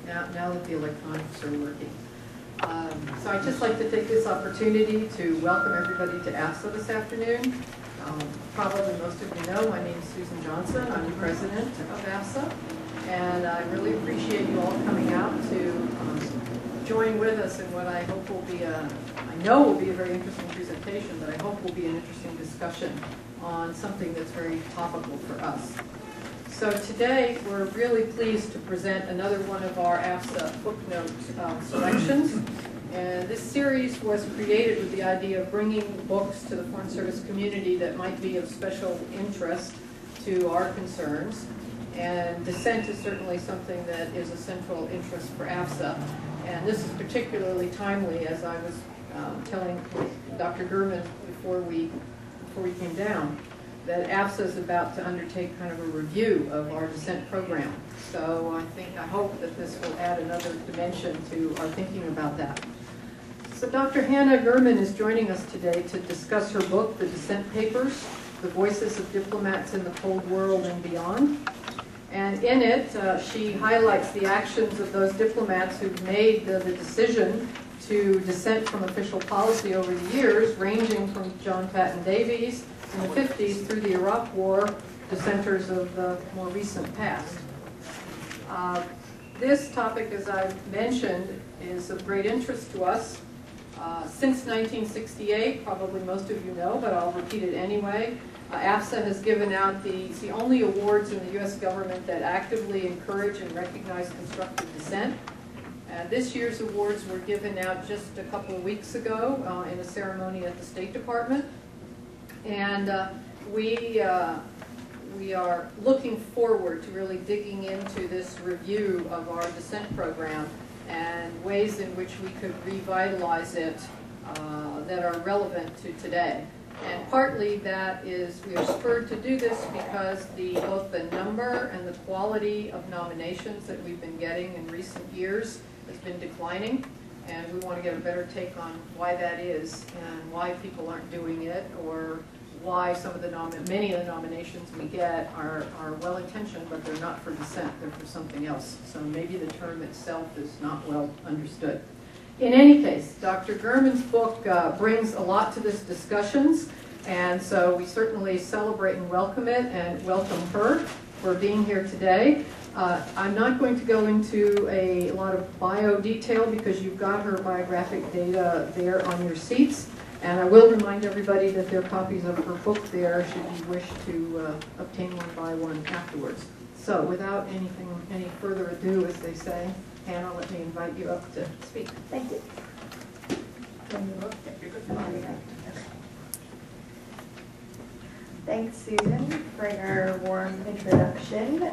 now that the electronics are working. So I'd just like to take this opportunity to welcome everybody to AFSA this afternoon. Probably most of you know, my name is Susan Johnson. I'm the president of AFSA, and I really appreciate you all coming out to join with us in what I hope will be I know will be a very interesting presentation, but I hope will be an interesting discussion on something that's very topical for us. So today, we're really pleased to present another one of our AFSA Book Notes selections. And this series was created with the idea of bringing books to the Foreign Service community that might be of special interest to our concerns. And dissent is certainly something that is a central interest for AFSA. And this is particularly timely, as I was telling Dr. Gurman before we came down, that AFSA is about to undertake kind of a review of our dissent program. So I hope that this will add another dimension to our thinking about that. So Dr. Hannah Gurman is joining us today to discuss her book, The Dissent Papers, The Voices of Diplomats in the Cold World and Beyond. And in it, she highlights the actions of those diplomats who've made the decision to dissent from official policy over the years, ranging from John Paton Davies in the 50s through the Iraq War, dissenters of the more recent past. This topic, as I've mentioned, is of great interest to us. Since 1968, probably most of you know, but I'll repeat it anyway, AFSA has given out the only awards in the U.S. government that actively encourage and recognize constructive dissent. This year's awards were given out just a couple of weeks ago in a ceremony at the State Department. And we are looking forward to really digging into this review of our dissent program and ways in which we could revitalize it that are relevant to today. And partly that is, we are spurred to do this because both the number and the quality of nominations that we've been getting in recent years has been declining. And we want to get a better take on why that is and why people aren't doing it, or why some of many of the nominations we get are well-intentioned, but they're not for dissent, they're for something else. So maybe the term itself is not well understood. In any case, Dr. Gurman's book brings a lot to this discussions, and so we certainly celebrate and welcome it, and welcome her for being here today. I'm not going to go into a lot of bio detail because you've got her biographic data there on your seats. And I will remind everybody that there are copies of her book there should you wish to obtain one, buy one afterwards. So without any further ado, as they say, Hannah, let me invite you up to speak. Thank you. Thanks, Susan, for your warm introduction.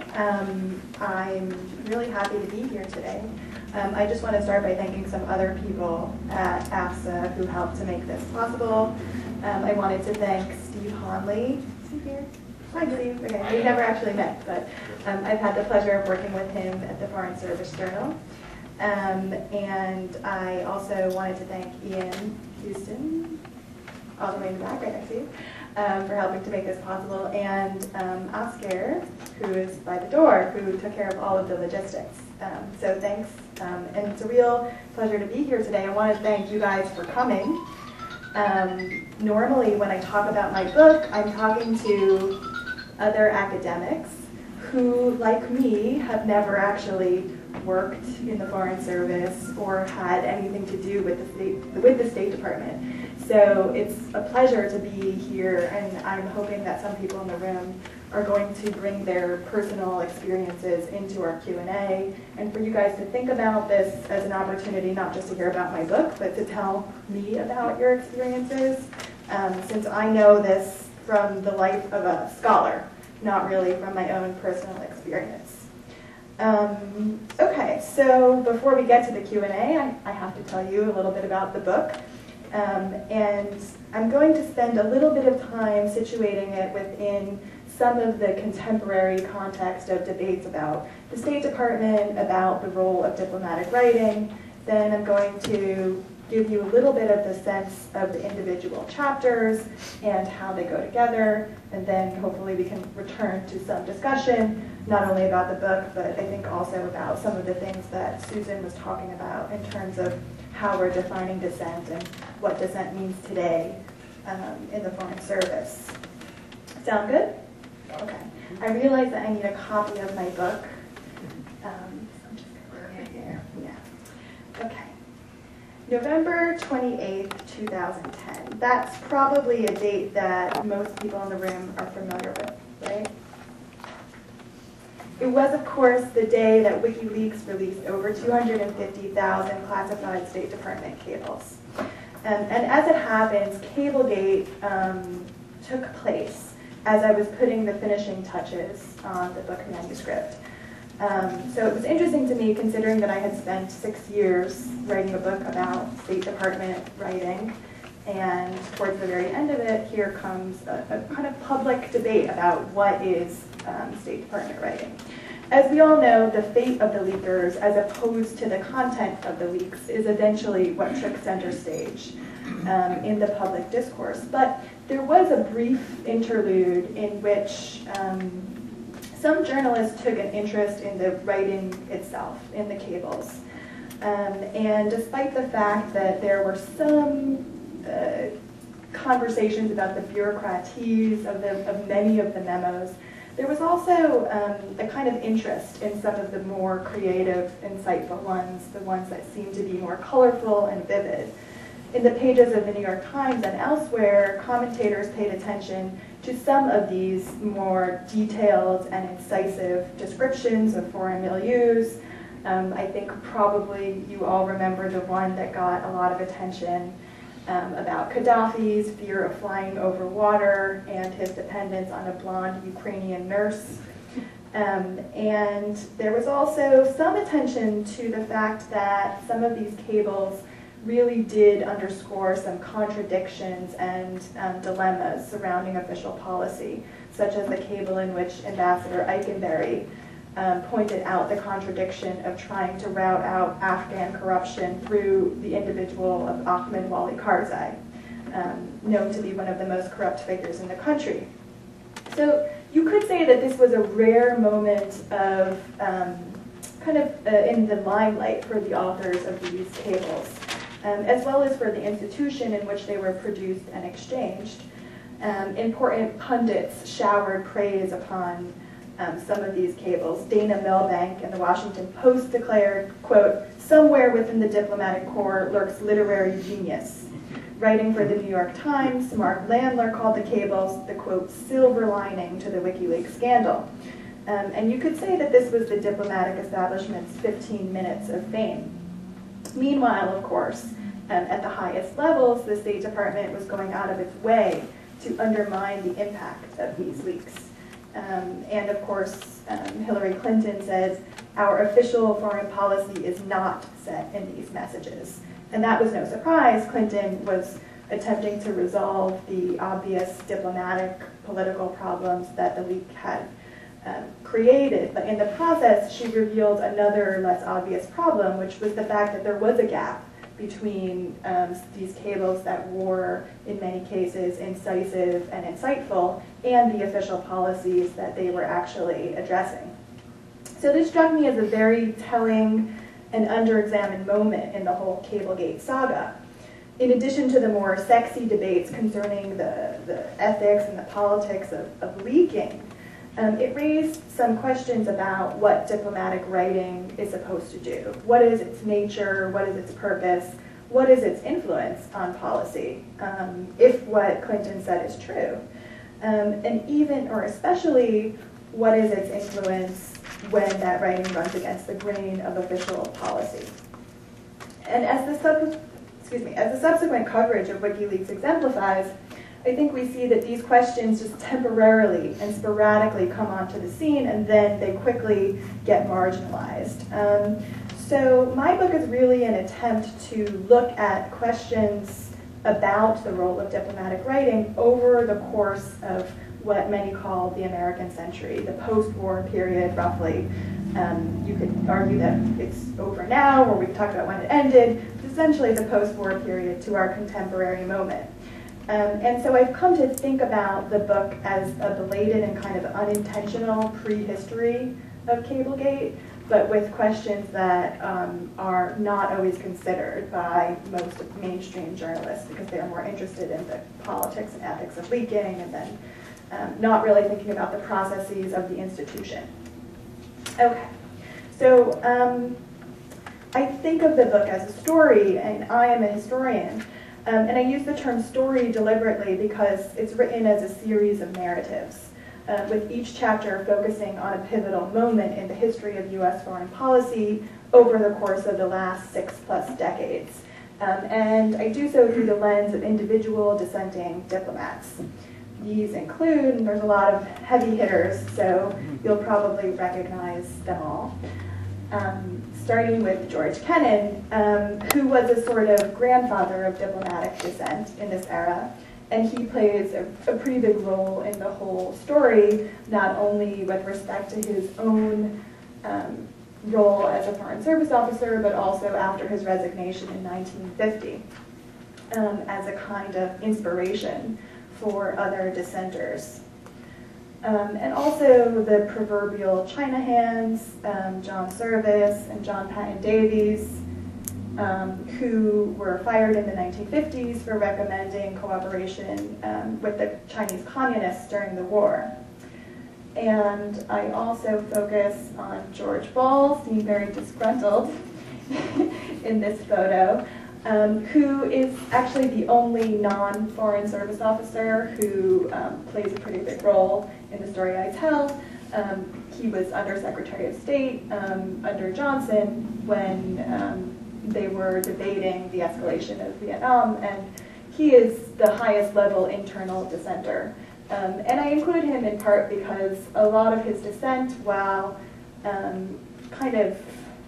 I'm really happy to be here today. I just want to start by thanking some other people at AFSA who helped to make this possible. I wanted to thank Steve Honley. Is he here? Hi, Steve. Okay, we never actually met, but I've had the pleasure of working with him at the Foreign Service Journal. And I also wanted to thank Ian Houston, all the way in the back, right next to you, for helping to make this possible, and Oscar, who is by the door, who took care of all of the logistics. So thanks, and it's a real pleasure to be here today. I want to thank you guys for coming. Normally, when I talk about my book, I'm talking to other academics who, like me, have never actually worked in the Foreign Service or had anything to do with the State Department. So it's a pleasure to be here, and I'm hoping that some people in the room are going to bring their personal experiences into our Q&A, and for you guys to think about this as an opportunity not just to hear about my book, but to tell me about your experiences, since I know this from the life of a scholar, not really from my own personal experience. Okay, so before we get to the Q&A, I have to tell you a little bit about the book. And I'm going to spend a little bit of time situating it within some of the contemporary context of debates about the State Department, about the role of diplomatic writing. Then I'm going to give you a little bit of the sense of the individual chapters and how they go together, and then hopefully we can return to some discussion, not only about the book, but I think also about some of the things that Susan was talking about in terms of how we're defining dissent and what dissent means today in the Foreign Service. Sound good? Okay. I realize that I need a copy of my book. So I'm just going to put it here. Yeah. Okay. November 28th, 2010. That's probably a date that most people in the room are familiar with, right? It was, of course, the day that WikiLeaks released over 250,000 classified State Department cables. And as it happens, Cablegate took place as I was putting the finishing touches on the book manuscript. So it was interesting to me, considering that I had spent 6 years writing a book about State Department writing, and towards the very end of it, here comes a kind of public debate about what is State Department writing. As we all know, the fate of the leakers, as opposed to the content of the leaks, is eventually what took center stage in the public discourse. But there was a brief interlude in which some journalists took an interest in the writing itself, in the cables. And despite the fact that there were some conversations about the bureaucraties of many of the memos, there was also a kind of interest in some of the more creative, insightful ones, the ones that seemed to be more colorful and vivid. In the pages of the New York Times and elsewhere, commentators paid attention to some of these more detailed and incisive descriptions of foreign milieus. I think probably you all remember the one that got a lot of attention about Gaddafi's fear of flying over water and his dependence on a blonde Ukrainian nurse. And there was also some attention to the fact that some of these cables really did underscore some contradictions and dilemmas surrounding official policy, such as the cable in which Ambassador Eikenberry pointed out the contradiction of trying to rout out Afghan corruption through the individual of Ahmed Wali Karzai, known to be one of the most corrupt figures in the country. So you could say that this was a rare moment of in the limelight for the authors of these cables, as well as for the institution in which they were produced and exchanged. Important pundits showered praise upon some of these cables. Dana Milbank in the Washington Post declared, quote, "Somewhere within the diplomatic corps lurks literary genius." Writing for the New York Times, Mark Landler called the cables the, quote, "silver lining to the WikiLeaks scandal." And you could say that this was the diplomatic establishment's 15 minutes of fame. Meanwhile, of course, at the highest levels, the State Department was going out of its way to undermine the impact of these leaks. And of course, Hillary Clinton says, "Our official foreign policy is not set in these messages." And that was no surprise. Clinton was attempting to resolve the obvious diplomatic, political problems that the leak had created. But in the process, she revealed another less obvious problem, which was the fact that there was a gap between these cables that were, in many cases, incisive and insightful, and the official policies that they were actually addressing. So this struck me as a very telling and under-examined moment in the whole Cablegate saga. In addition to the more sexy debates concerning the ethics and the politics of leaking, it raised some questions about what diplomatic writing is supposed to do. What is its nature? What is its purpose? What is its influence on policy, if what Clinton said is true? And even, or especially, what is its influence when that writing runs against the grain of official policy? And as the subsequent coverage of WikiLeaks exemplifies, I think we see that these questions just temporarily and sporadically come onto the scene, and then they quickly get marginalized. So my book is really an attempt to look at questions about the role of diplomatic writing over the course of what many call the American century, the post-war period, roughly. You could argue that it's over now, or we can talk about when it ended. This essentially the post-war period to our contemporary moment. And so I've come to think about the book as a belated and kind of unintentional prehistory of Cablegate, but with questions that are not always considered by most mainstream journalists because they're more interested in the politics and ethics of leaking and then not really thinking about the processes of the institution. Okay, so I think of the book as a story, and I am a historian. And I use the term story deliberately because it's written as a series of narratives, with each chapter focusing on a pivotal moment in the history of U.S. foreign policy over the course of the last 6+ decades. And I do so through the lens of individual dissenting diplomats. These include, there's a lot of heavy hitters, so you'll probably recognize them all. Starting with George Kennan, who was a sort of grandfather of diplomatic dissent in this era, and he plays a pretty big role in the whole story, not only with respect to his own role as a Foreign Service officer, but also after his resignation in 1950, as a kind of inspiration for other dissenters. And also the proverbial China hands, John Service and John Paton Davies, who were fired in the 1950s for recommending cooperation with the Chinese communists during the war. And I also focus on George Ball, seen very disgruntled in this photo, who is actually the only non-Foreign Service officer who plays a pretty big role in the story I tell. He was Under Secretary of State under Johnson when they were debating the escalation of Vietnam, and he is the highest level internal dissenter. And I include him in part because a lot of his dissent, while kind of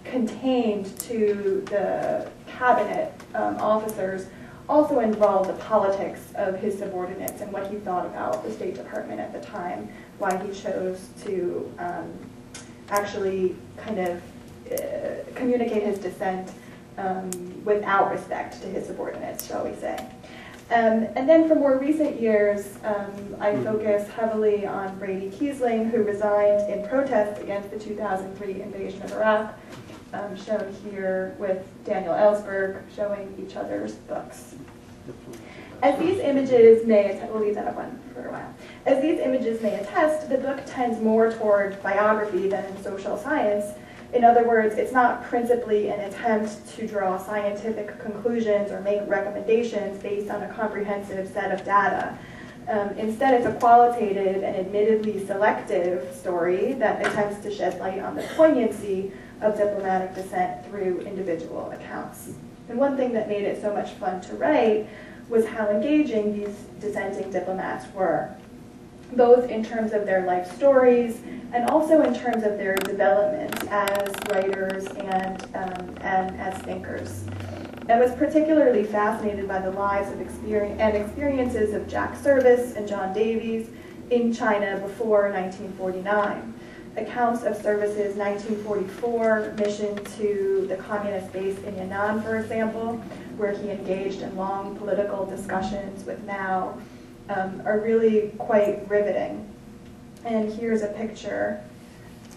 contained to the cabinet officers, also involved the politics of his subordinates and what he thought about the State Department at the time, why he chose to actually kind of communicate his dissent without respect to his subordinates, shall we say. And then for more recent years, I focus heavily on Brady Kiessling, who resigned in protest against the 2003 invasion of Iraq, shown here with Daniel Ellsberg, showing each other's books. As these images may, we'll leave that up one for a while. As these images may attest, the book tends more toward biography than social science. In other words, it's not principally an attempt to draw scientific conclusions or make recommendations based on a comprehensive set of data. Instead, it's a qualitative and admittedly selective story that attempts to shed light on the poignancy of diplomatic dissent through individual accounts. And one thing that made it so much fun to write was how engaging these dissenting diplomats were, both in terms of their life stories and also in terms of their development as writers and as thinkers. I was particularly fascinated by the lives of experiences of Jack Service and John Davies in China before 1949. Accounts of Service's 1944 mission to the communist base in Kennan, for example, where he engaged in long political discussions with Mao, are really quite riveting. And here's a picture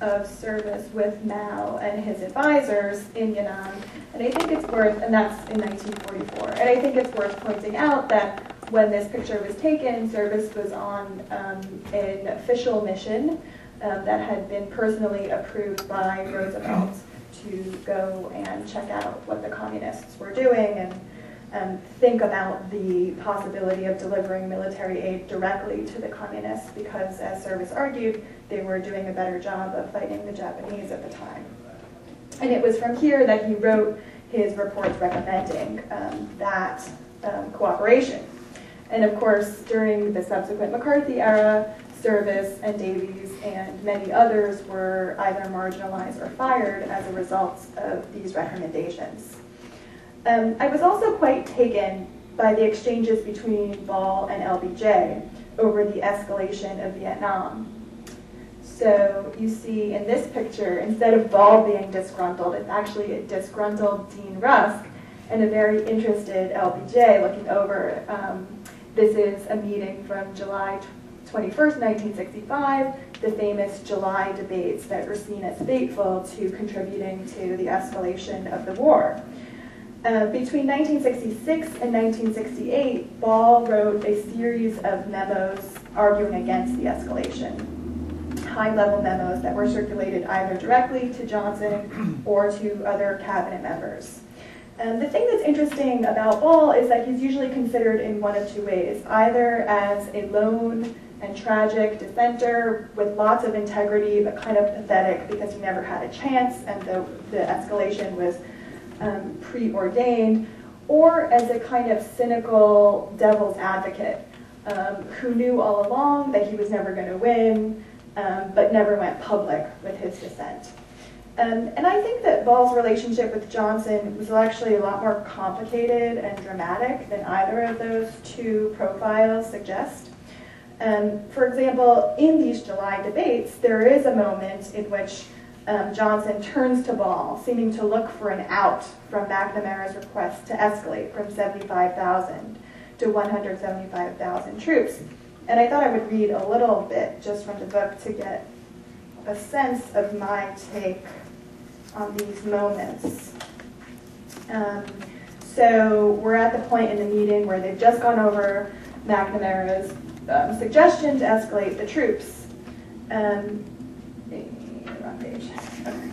of Service with Mao and his advisors in Kennan. And I think it's worth, and that's in 1944, and I think it's worth pointing out that when this picture was taken, Service was on an official mission that had been personally approved by Roosevelt to go and check out what the communists were doing and think about the possibility of delivering military aid directly to the communists because, as Service argued, they were doing a better job of fighting the Japanese at the time. And it was from here that he wrote his reports recommending that cooperation. And of course, during the subsequent McCarthy era, Service and Davies and many others were either marginalized or fired as a result of these recommendations. I was also quite taken by the exchanges between Ball and LBJ over the escalation of Vietnam. So you see in this picture, instead of Ball being disgruntled, it's actually a disgruntled Dean Rusk, and a very interested LBJ looking over. This is a meeting from July 21st, 1965, the famous July debates that were seen as fateful to contributing to the escalation of the war. Between 1966 and 1968, Ball wrote a series of memos arguing against the escalation. High-level memos that were circulated either directly to Johnson or to other cabinet members. The thing that's interesting about Ball is that he's usually considered in one of two ways, either as a lone and tragic dissenter with lots of integrity but kind of pathetic because he never had a chance and the escalation was preordained, or as a kind of cynical devil's advocate who knew all along that he was never going to win, but never went public with his dissent. And I think that Ball's relationship with Johnson was actually a lot more complicated and dramatic than either of those two profiles suggest. For example, in these July debates, there is a moment in which Johnson turns to Ball, seeming to look for an out from McNamara's request to escalate from 75,000 to 175,000 troops. And I thought I would read a little bit just from the book to get a sense of my take on these moments. So we're at the point in the meeting where they've just gone over McNamara's suggestion to escalate the troops. Wrong page. Okay.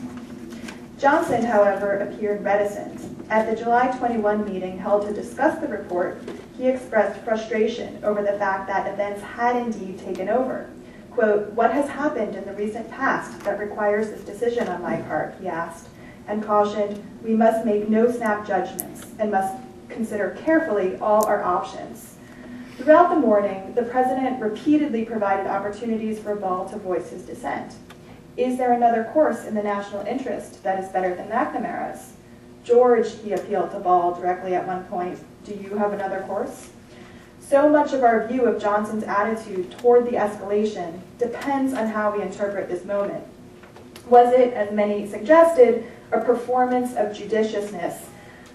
Johnson, however, appeared reticent. At the July 21 meeting held to discuss the report, he expressed frustration over the fact that events had indeed taken over. Quote, "What has happened in the recent past that requires this decision on my part?" he asked, and cautioned, "We must make no snap judgments and must consider carefully all our options." Throughout the morning, the president repeatedly provided opportunities for Ball to voice his dissent. Is there another course in the national interest that is better than McNamara's? George, he appealed to Ball directly at one point, do you have another course? So much of our view of Johnson's attitude toward the escalation depends on how we interpret this moment. Was it, as many suggested, a performance of judiciousness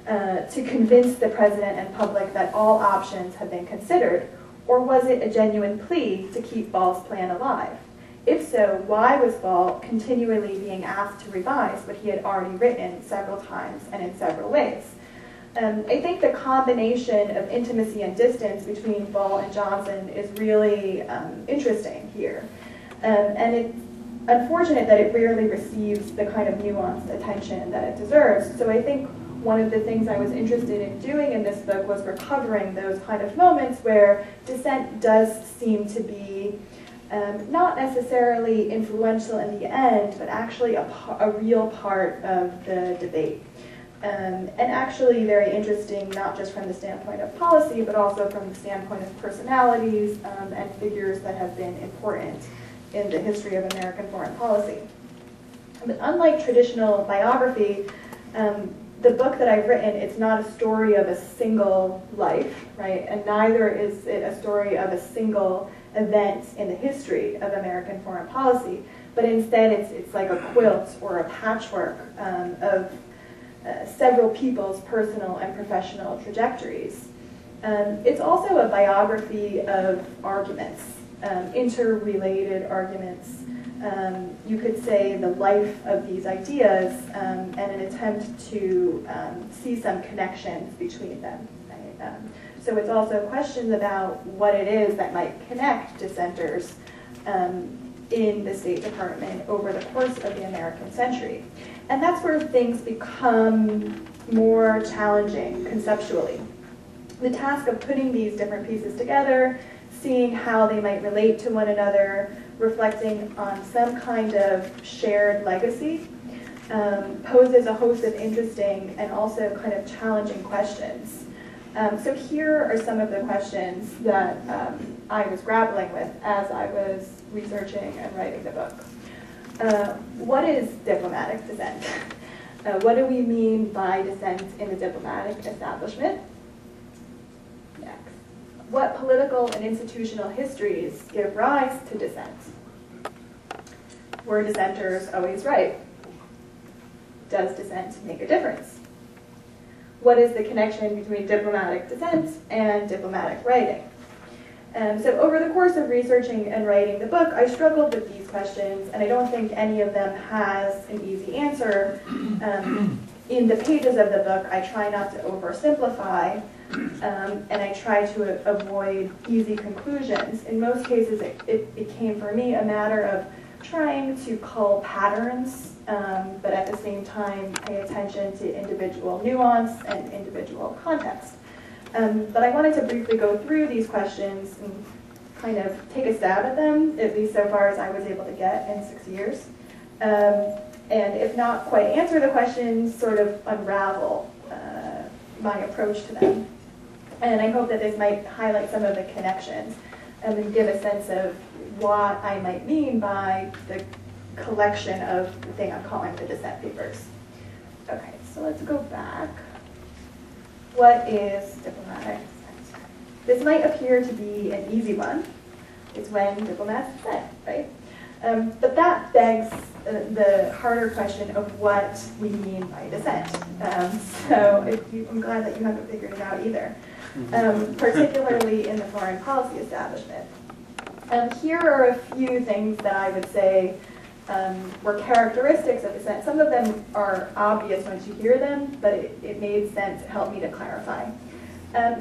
to convince the president and public that all options had been considered, or was it a genuine plea to keep Ball's plan alive? If so, why was Ball continually being asked to revise what he had already written several times and in several ways? I think the combination of intimacy and distance between Ball and Johnson is really interesting here. And it's unfortunate that it rarely receives the kind of nuanced attention that it deserves. So I think one of the things I was interested in doing in this book was recovering those kind of moments where dissent does seem to be not necessarily influential in the end, but actually a real part of the debate. And actually very interesting, not just from the standpoint of policy, but also from the standpoint of personalities and figures that have been important in the history of American foreign policy. But unlike traditional biography, the book that I've written, it's not a story of a single life, right? And neither is it a story of a single event in the history of American foreign policy, but instead it's like a quilt or a patchwork of several people's personal and professional trajectories. It's also a biography of arguments, interrelated arguments. You could say the life of these ideas and an attempt to see some connections between them. Right? So it's also questions about what it is that might connect dissenters in the State Department over the course of the American century. And that's where things become more challenging conceptually. The task of putting these different pieces together, seeing how they might relate to one another, reflecting on some kind of shared legacy, poses a host of interesting and also kind of challenging questions. So here are some of the questions that I was grappling with as I was researching and writing the book. What is diplomatic dissent? What do we mean by dissent in the diplomatic establishment? Next. What political and institutional histories give rise to dissent? Were dissenters always right? Does dissent make a difference? what is the connection between diplomatic dissent and diplomatic writing? So over the course of researching and writing the book, I struggled with these questions, and I don't think any of them has an easy answer. In the pages of the book, I try not to oversimplify, and I try to avoid easy conclusions. In most cases, it became for me a matter of trying to cull patterns, but at the same time pay attention to individual nuance and individual context. But I wanted to briefly go through these questions and kind of take a stab at them, at least so far as I was able to get in 6 years. And if not quite answer the questions, sort of unravel my approach to them. And I hope that this might highlight some of the connections and give a sense of what I might mean by the collection of the thing I'm calling the Dissent Papers. Okay, so let's go back. What is diplomatic dissent? This might appear to be an easy one. It's when diplomats dissent, right? But that begs the harder question of what we mean by dissent. I'm glad that you haven't figured it out either, particularly in the foreign policy establishment. Here are a few things that I would say were characteristics of dissent. Some of them are obvious once you hear them, but it made sense, it helped me to clarify.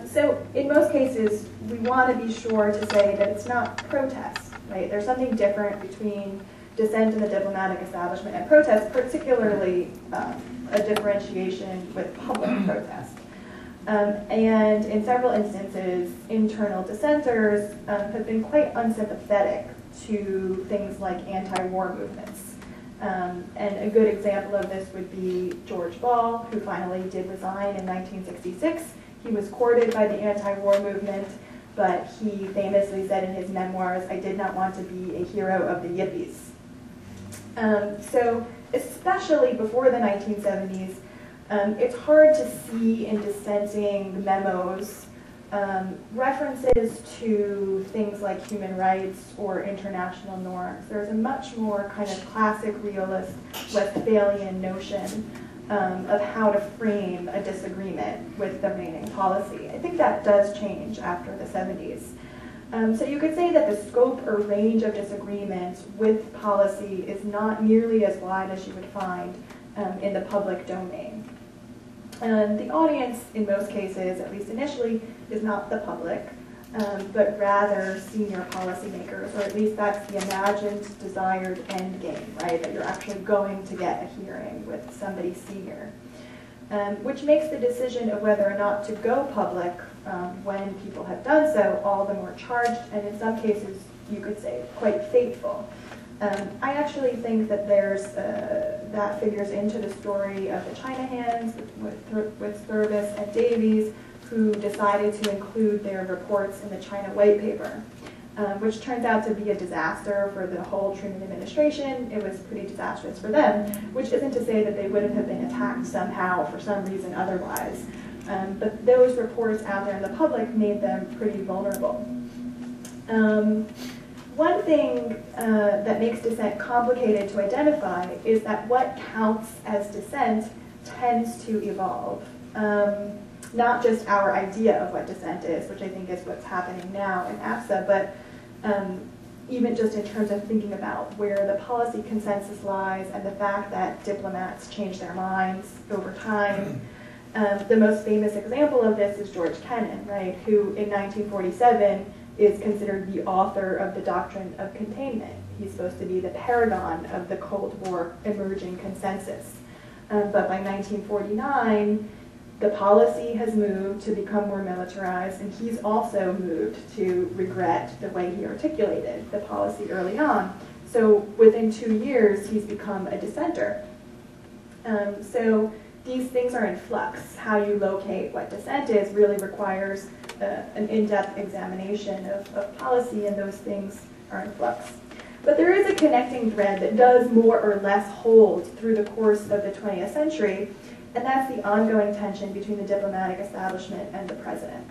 So in most cases, we want to be sure to say that it's not protest, right? There's something different between dissent in the diplomatic establishment and protest, particularly a differentiation with public protest. And in several instances, internal dissenters have been quite unsympathetic to things like anti-war movements. And a good example of this would be George Ball, who finally did resign in 1966. He was courted by the anti-war movement, but he famously said in his memoirs, "I did not want to be a hero of the Yippies." So especially before the 1970s, it's hard to see in dissenting memos references to things like human rights or international norms. There's a much more kind of classic realist Westphalian notion of how to frame a disagreement with the reigning policy. I think that does change after the 70s. So you could say that the scope or range of disagreement with policy is not nearly as wide as you would find in the public domain. The audience, in most cases, at least initially, is not the public, but rather senior policymakers, or at least that's the imagined, desired end game, right? That you're actually going to get a hearing with somebody senior, which makes the decision of whether or not to go public when people have done so all the more charged, and in some cases, you could say, quite fateful. I actually think that that figures into the story of the China hands with Service and Davies, who decided to include their reports in the China white paper, which turns out to be a disaster for the whole Truman administration. It was pretty disastrous for them, which isn't to say that they wouldn't have been attacked somehow for some reason otherwise. But those reports out there in the public made them pretty vulnerable. One thing that makes dissent complicated to identify is that what counts as dissent tends to evolve. Not just our idea of what dissent is, which I think is what's happening now in AFSA, but even just in terms of thinking about where the policy consensus lies and the fact that diplomats change their minds over time. The most famous example of this is George Kennan, right, who in 1947 is considered the author of the doctrine of containment. He's supposed to be the paragon of the Cold War emerging consensus. But by 1949, the policy has moved to become more militarized, and he's also moved to regret the way he articulated the policy early on. So within 2 years, he's become a dissenter. So these things are in flux. How you locate what dissent is really requires an in-depth examination of policy, and those things are in flux. But there is a connecting thread that does more or less hold through the course of the 20th century, and that's the ongoing tension between the diplomatic establishment and the president.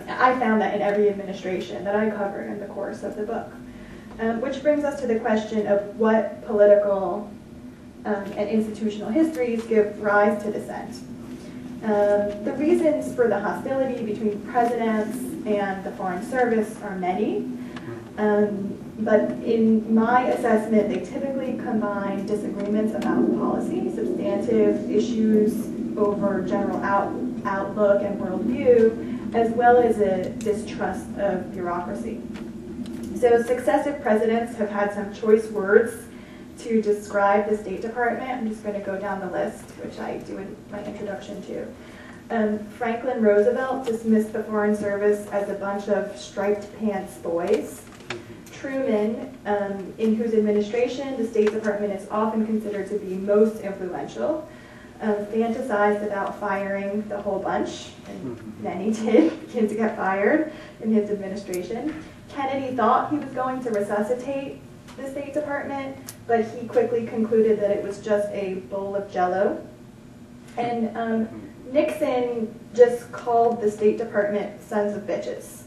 I found that in every administration that I covered in the course of the book. Which brings us to the question of what political and institutional histories give rise to dissent. The reasons for the hostility between presidents and the Foreign Service are many, but in my assessment, they typically combine disagreements about policy, substantive issues over general outlook and worldview, as well as a distrust of bureaucracy. So successive presidents have had some choice words to describe the State Department. I'm just going to go down the list, which I do in my introduction to. Franklin Roosevelt dismissed the Foreign Service as a bunch of striped pants boys. Truman, in whose administration the State Department is often considered to be most influential, fantasized about firing the whole bunch, and many did begin to get fired in his administration. Kennedy thought he was going to resuscitate the State Department, but he quickly concluded that it was just a bowl of jello. And Nixon just called the State Department sons of bitches.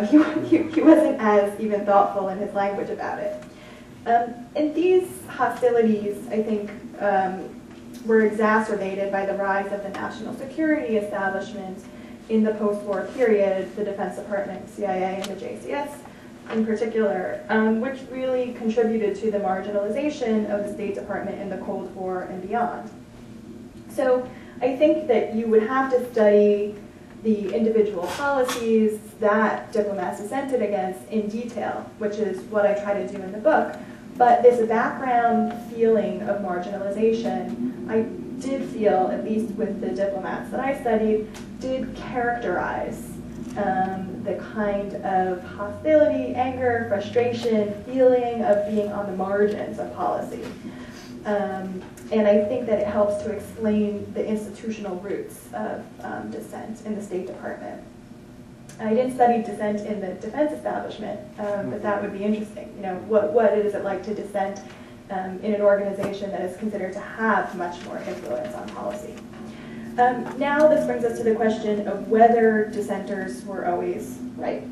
He wasn't as even thoughtful in his language about it. And these hostilities, I think, were exacerbated by the rise of the national security establishment in the post-war period, the Defense Department, CIA, and the JCS in particular, which really contributed to the marginalization of the State Department in the Cold War and beyond. So I think that you would have to study the individual policies that diplomats dissented against in detail, which is what I try to do in the book. But this background feeling of marginalization, I did feel, at least with the diplomats that I studied, did characterize the kind of hostility, anger, frustration, feeling of being on the margins of policy. And I think that it helps to explain the institutional roots of dissent in the State Department. I didn't study dissent in the defense establishment, but that would be interesting. You know, what is it like to dissent in an organization that is considered to have much more influence on policy? Now this brings us to the question of whether dissenters were always right.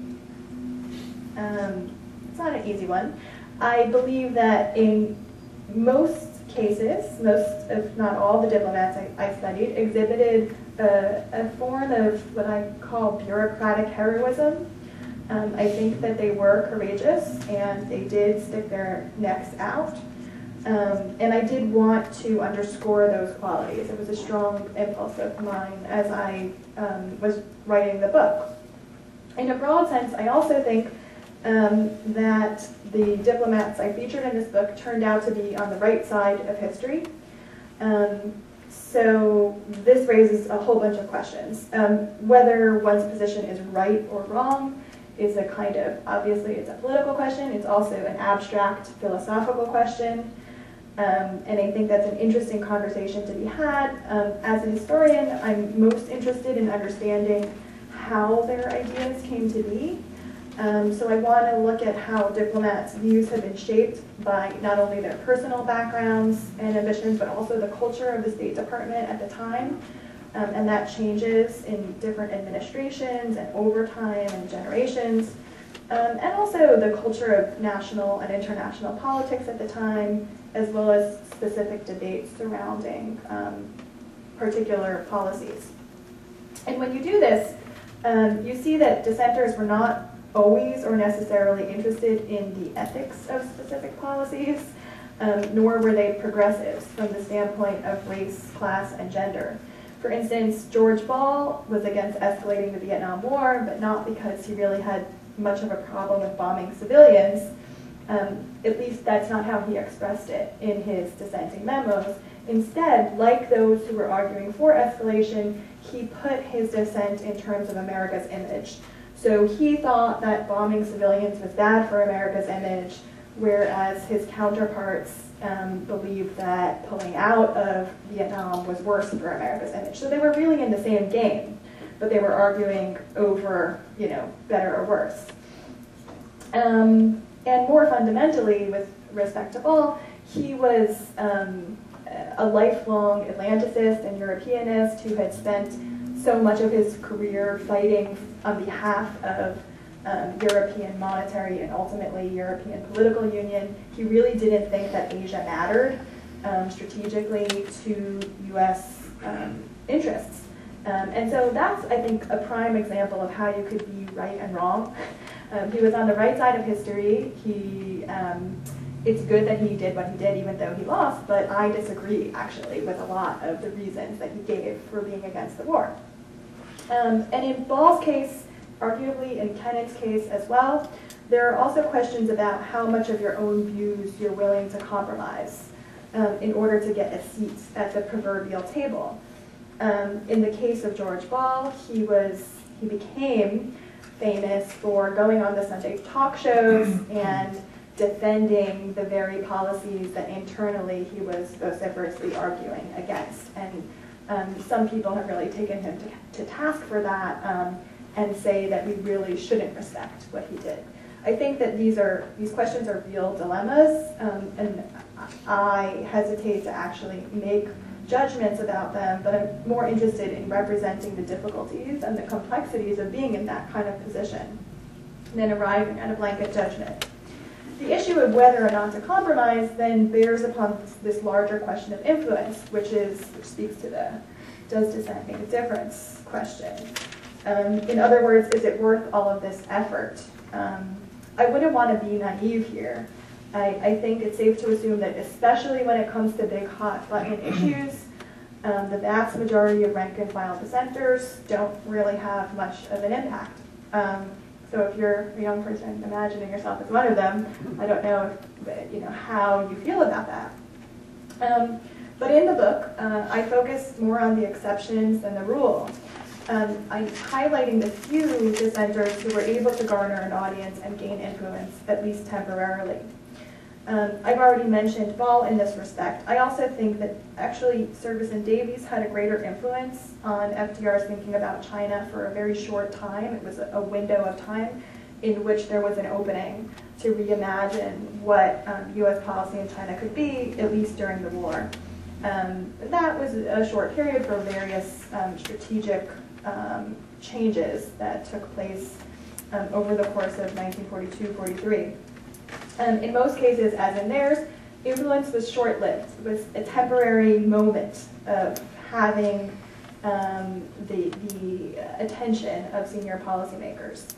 It's not an easy one. I believe that in most cases, most if not all the diplomats I studied exhibited a form of what I call bureaucratic heroism. I think that they were courageous and they did stick their necks out. And I did want to underscore those qualities. It was a strong impulse of mine as I was writing the book. In a broad sense, I also think that the diplomats I featured in this book turned out to be on the right side of history. So this raises a whole bunch of questions. Whether one's position is right or wrong is a kind of, obviously it's a political question, it's also an abstract philosophical question. And I think that's an interesting conversation to be had. As a historian, I'm most interested in understanding how their ideas came to be. So I want to look at how diplomats' views have been shaped by not only their personal backgrounds and ambitions, but also the culture of the State Department at the time. And that changes in different administrations and over time and generations. And also the culture of national and international politics at the time, as well as specific debates surrounding particular policies. And when you do this, you see that dissenters were not always or necessarily interested in the ethics of specific policies, nor were they progressives from the standpoint of race, class, and gender. For instance, George Ball was against escalating the Vietnam War, but not because he really had much of a problem with bombing civilians. At least that's not how he expressed it in his dissenting memos. Instead, like those who were arguing for escalation, he put his dissent in terms of America's image. So he thought that bombing civilians was bad for America's image, whereas his counterparts believed that pulling out of Vietnam was worse for America's image. So they were really in the same game, but they were arguing over, you know, better or worse. And more fundamentally, with respect to Ball, he was a lifelong Atlanticist and Europeanist who had spent so much of his career fighting on behalf of European monetary and ultimately European political union. He really didn't think that Asia mattered strategically to U.S. interests. And so that's, I think, a prime example of how you could be right and wrong. He was on the right side of history. It's good that he did what he did even though he lost, but I disagree actually with a lot of the reasons that he gave for being against the war. And in Ball's case, arguably in Kennan's case as well, there are also questions about how much of your own views you're willing to compromise in order to get a seat at the proverbial table. In the case of George Ball, he became famous for going on the Sunday talk shows and defending the very policies that internally he was vociferously arguing against. And some people have really taken him to task for that and say that we really shouldn't respect what he did. I think that these questions are real dilemmas, and I hesitate to actually make judgments about them, but I'm more interested in representing the difficulties and the complexities of being in that kind of position than arriving at a blanket judgment. The issue of whether or not to compromise then bears upon this larger question of influence, which speaks to the does dissent make a difference question. In other words, is it worth all of this effort? I wouldn't want to be naive here. I think it's safe to assume that especially when it comes to big hot button issues, the vast majority of rank and file dissenters don't really have much of an impact. So if you're a young person imagining yourself as one of them, I don't know how you feel about that. But in the book, I focus more on the exceptions than the rule. I'm highlighting the few dissenters who were able to garner an audience and gain influence, at least temporarily. I've already mentioned Ball in this respect. I also think that actually Service and Davies had a greater influence on FDR's thinking about China for a very short time. It was a window of time in which there was an opening to reimagine what U.S. policy in China could be, at least during the war. That was a short period for various strategic changes that took place over the course of 1942-43. In most cases, as in theirs, influence was short-lived. It was a temporary moment of having the attention of senior policymakers.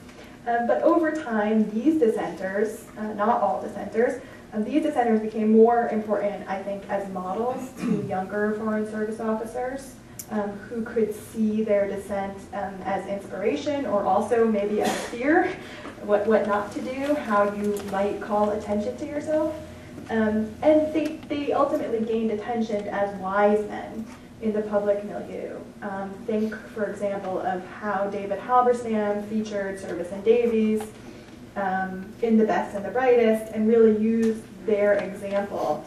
But over time, these dissenters, not all dissenters, these dissenters became more important, I think, as models to younger Foreign Service officers who could see their dissent as inspiration or also maybe as fear, what not to do, how you might call attention to yourself. And they ultimately gained attention as wise men in the public milieu. Think, for example, of how David Halberstam featured Service and Davies in The Best and the Brightest and really used their example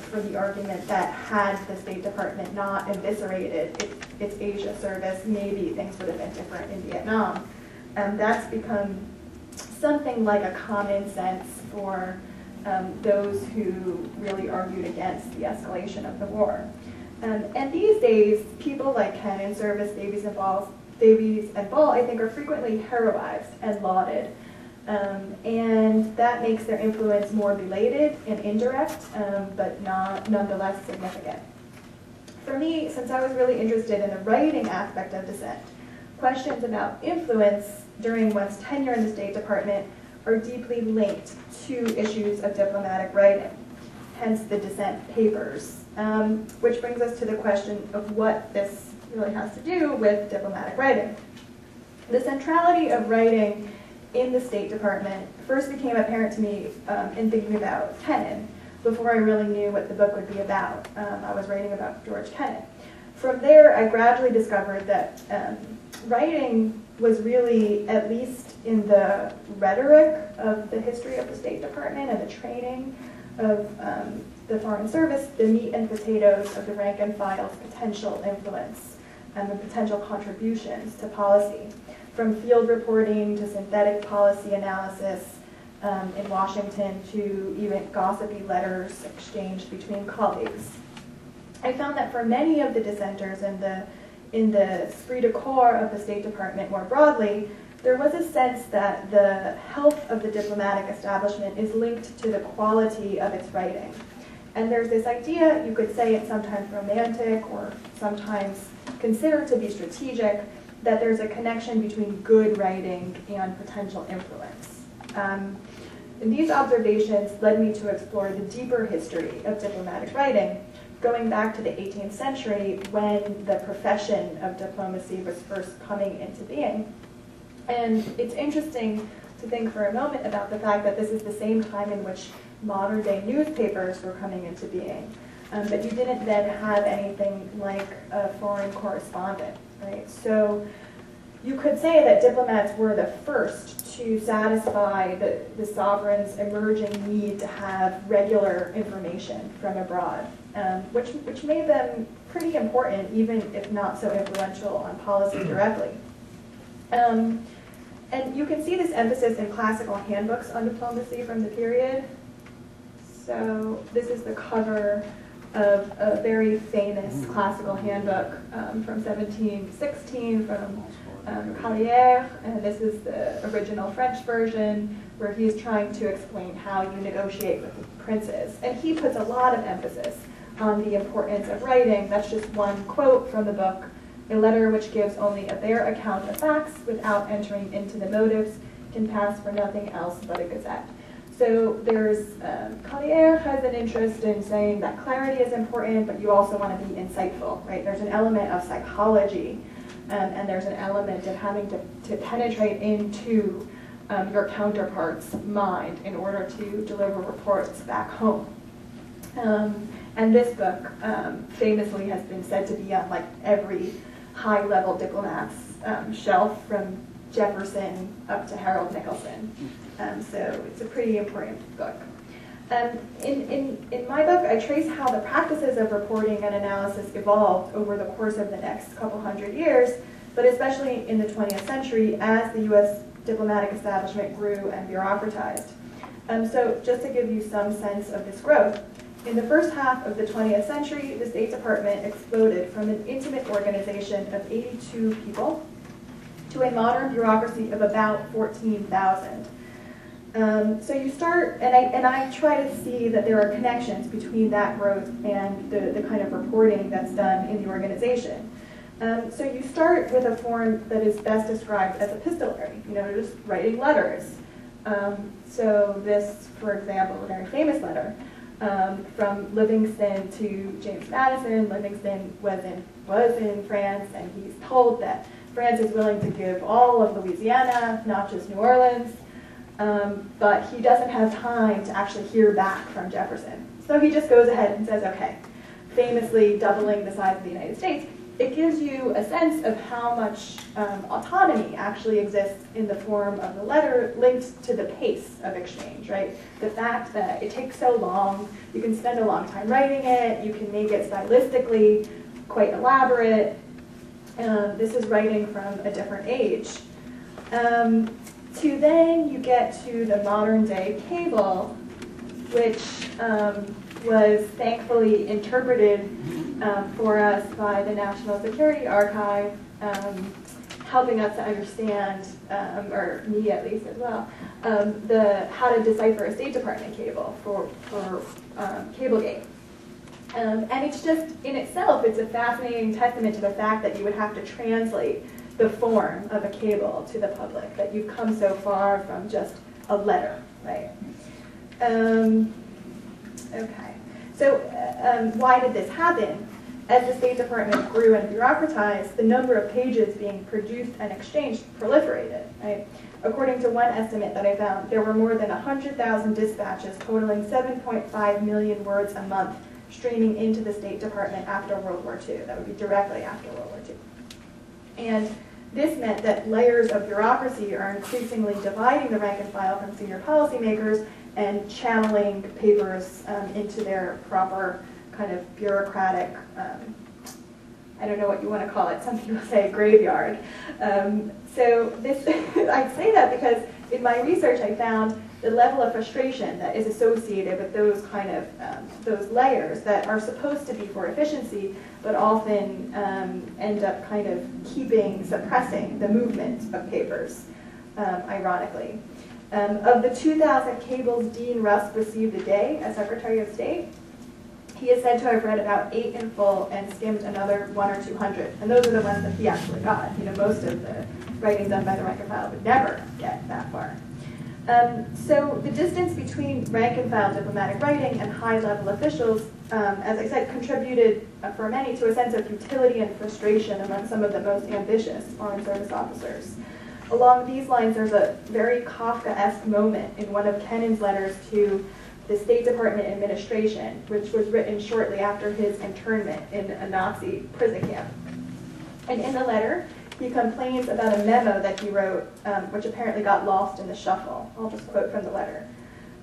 for the argument that had the State Department not eviscerated its Asia service, maybe things would have been different in Vietnam. That's become something like a common sense for those who really argued against the escalation of the war. And these days, people like Kennan, Service, Davies, and Ball, I think, are frequently heroized and lauded. And that makes their influence more belated and indirect, but nonetheless significant. For me, since I was really interested in the writing aspect of dissent, questions about influence during one's tenure in the State Department are deeply linked to issues of diplomatic writing, hence the Dissent Papers, which brings us to the question of what this really has to do with diplomatic writing. The centrality of writing in the State Department first became apparent to me in thinking about Kennan, before I really knew what the book would be about. I was writing about George Kennan. From there, I gradually discovered that writing was really, at least in the rhetoric of the history of the State Department and the training of the Foreign Service, the meat and potatoes of the rank and file's potential influence and the potential contributions to policy, from field reporting to synthetic policy analysis in Washington to even gossipy letters exchanged between colleagues. I found that for many of the dissenters in the esprit de corps of the State Department more broadly, there was a sense that the health of the diplomatic establishment is linked to the quality of its writing. And there's this idea, you could say it's sometimes romantic or sometimes considered to be strategic, that there's a connection between good writing and potential influence. And these observations led me to explore the deeper history of diplomatic writing, going back to the 18th century when the profession of diplomacy was first coming into being. And it's interesting to think for a moment about the fact that this is the same time in which modern-day newspapers were coming into being. But you didn't then have anything like a foreign correspondent, right? So you could say that diplomats were the first to satisfy the sovereign's emerging need to have regular information from abroad, which made them pretty important, even if not so influential on policy directly. And you can see this emphasis in classical handbooks on diplomacy from the period. So this is the cover of a very famous classical handbook from 1716 from Cablegate, and this is the original French version where he's trying to explain how you negotiate with princes. And he puts a lot of emphasis on the importance of writing. That's just one quote from the book. A letter which gives only a bare account of facts without entering into the motives can pass for nothing else but a gazette. So there's, Cablegate has an interest in saying that clarity is important, but you also want to be insightful, right? There's an element of psychology, and there's an element of having to penetrate into your counterpart's mind in order to deliver reports back home. And this book famously has been said to be on like every high-level diplomat's shelf, from Jefferson up to Harold Nicholson. So it's a pretty important book. In my book, I trace how the practices of reporting and analysis evolved over the course of the next couple hundred years, but especially in the 20th century as the U.S. diplomatic establishment grew and bureaucratized. So just to give you some sense of this growth, in the first half of the 20th century, the State Department exploded from an intimate organization of 82 people to a modern bureaucracy of about 14,000. So you start, and I try to see that there are connections between that growth and the kind of reporting that's done in the organization. So you start with a form that is best described as epistolary, just writing letters. So this, for example, a very famous letter from Livingston to James Madison. Livingston was in France, and he's told that France is willing to give all of Louisiana, not just New Orleans. But he doesn't have time to actually hear back from Jefferson. So he just goes ahead and says, okay, famously doubling the size of the United States. It gives you a sense of how much autonomy actually exists in the form of the letter linked to the pace of exchange, right? The fact that it takes so long, you can spend a long time writing it, you can make it stylistically quite elaborate. This is writing from a different age. To then you get to the modern day cable, which was thankfully interpreted for us by the National Security Archive, helping us to understand, or me at least as well, how to decipher a State Department cable for Cablegate. And it's just, in itself, it's a fascinating testament to the fact that you would have to translate the form of a cable to the public, that you've come so far from just a letter, right? Okay, so why did this happen? As the State Department grew and bureaucratized, the number of pages being produced and exchanged proliferated, right? According to one estimate that I found, there were more than 100,000 dispatches totaling 7.5 million words a month streaming into the State Department after World War II. That would be directly after World War II. And this meant that layers of bureaucracy are increasingly dividing the rank and file from senior policymakers and channeling papers into their proper kind of bureaucratic, I don't know what you want to call it, some people say graveyard. So this, I say that because in my research I found the level of frustration that is associated with those kind of, those layers that are supposed to be for efficiency, but often end up kind of suppressing the movement of papers, ironically. Of the 2,000 cables Dean Rusk received a day as Secretary of State, He is said to have read about 8 in full and skimmed another 100 or 200. And those are the ones that he actually got. You know, most of the writing done by the rank and file would never get that far. So the distance between rank and file diplomatic writing and high-level officials, as I said, contributed for many to a sense of futility and frustration among some of the most ambitious Foreign Service officers. Along these lines, there's a very Kafkaesque moment in one of Kennan's letters to the State Department administration, which was written shortly after his internment in a Nazi prison camp. And in the letter, he complains about a memo that he wrote, which apparently got lost in the shuffle. I'll just quote from the letter.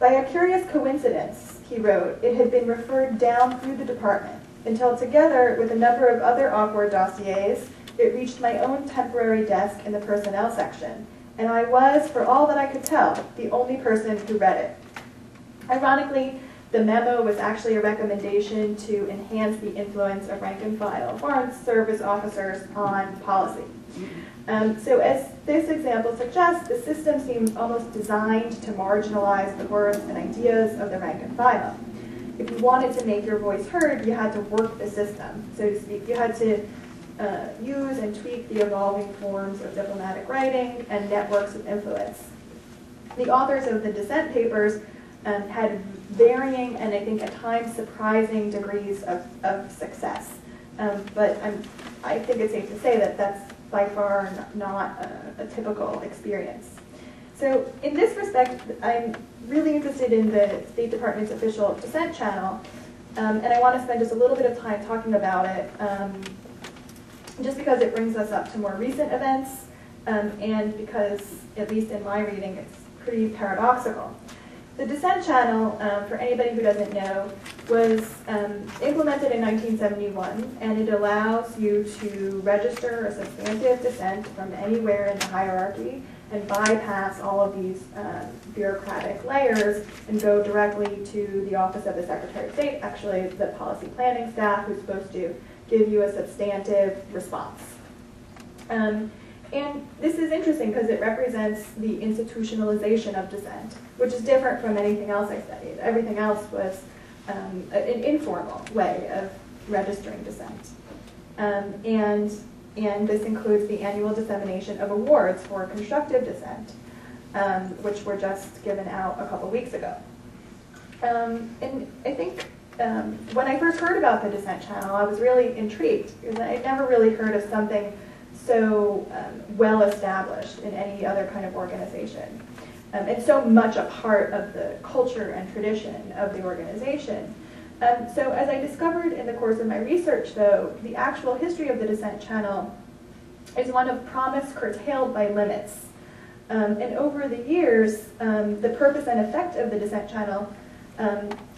By a curious coincidence, he wrote, it had been referred down through the department until together with a number of other awkward dossiers, it reached my own temporary desk in the personnel section, and I was, for all that I could tell, the only person who read it. Ironically, the memo was actually a recommendation to enhance the influence of rank and file Foreign Service officers on policy. So as this example suggests, the system seems almost designed to marginalize the words and ideas of the rank and file. If you wanted to make your voice heard, you had to work the system, so to speak. You had to use and tweak the evolving forms of diplomatic writing and networks of influence. The authors of the Dissent Papers had varying and I think at times surprising degrees of success. But I think it's safe to say that that's by far not a typical experience. So in this respect, I'm really interested in the State Department's official dissent channel, and I want to spend just a little bit of time talking about it, just because it brings us up to more recent events, and because, at least in my reading, it's pretty paradoxical. The Dissent Channel, for anybody who doesn't know, was implemented in 1971, and it allows you to register a substantive dissent from anywhere in the hierarchy and bypass all of these bureaucratic layers and go directly to the Office of the Secretary of State, actually the policy planning staff, who's supposed to give you a substantive response. And this is interesting because it represents the institutionalization of dissent, which is different from anything else I studied. Everything else was an informal way of registering dissent. And this includes the annual dissemination of awards for constructive dissent, which were just given out a couple weeks ago. And I think when I first heard about the Dissent Channel, I was really intrigued because I'd never really heard of something so well established in any other kind of organization, and so much a part of the culture and tradition of the organization. So as I discovered in the course of my research, though, the actual history of the Dissent Channel is one of promise curtailed by limits. And over the years, the purpose and effect of the Dissent Channel,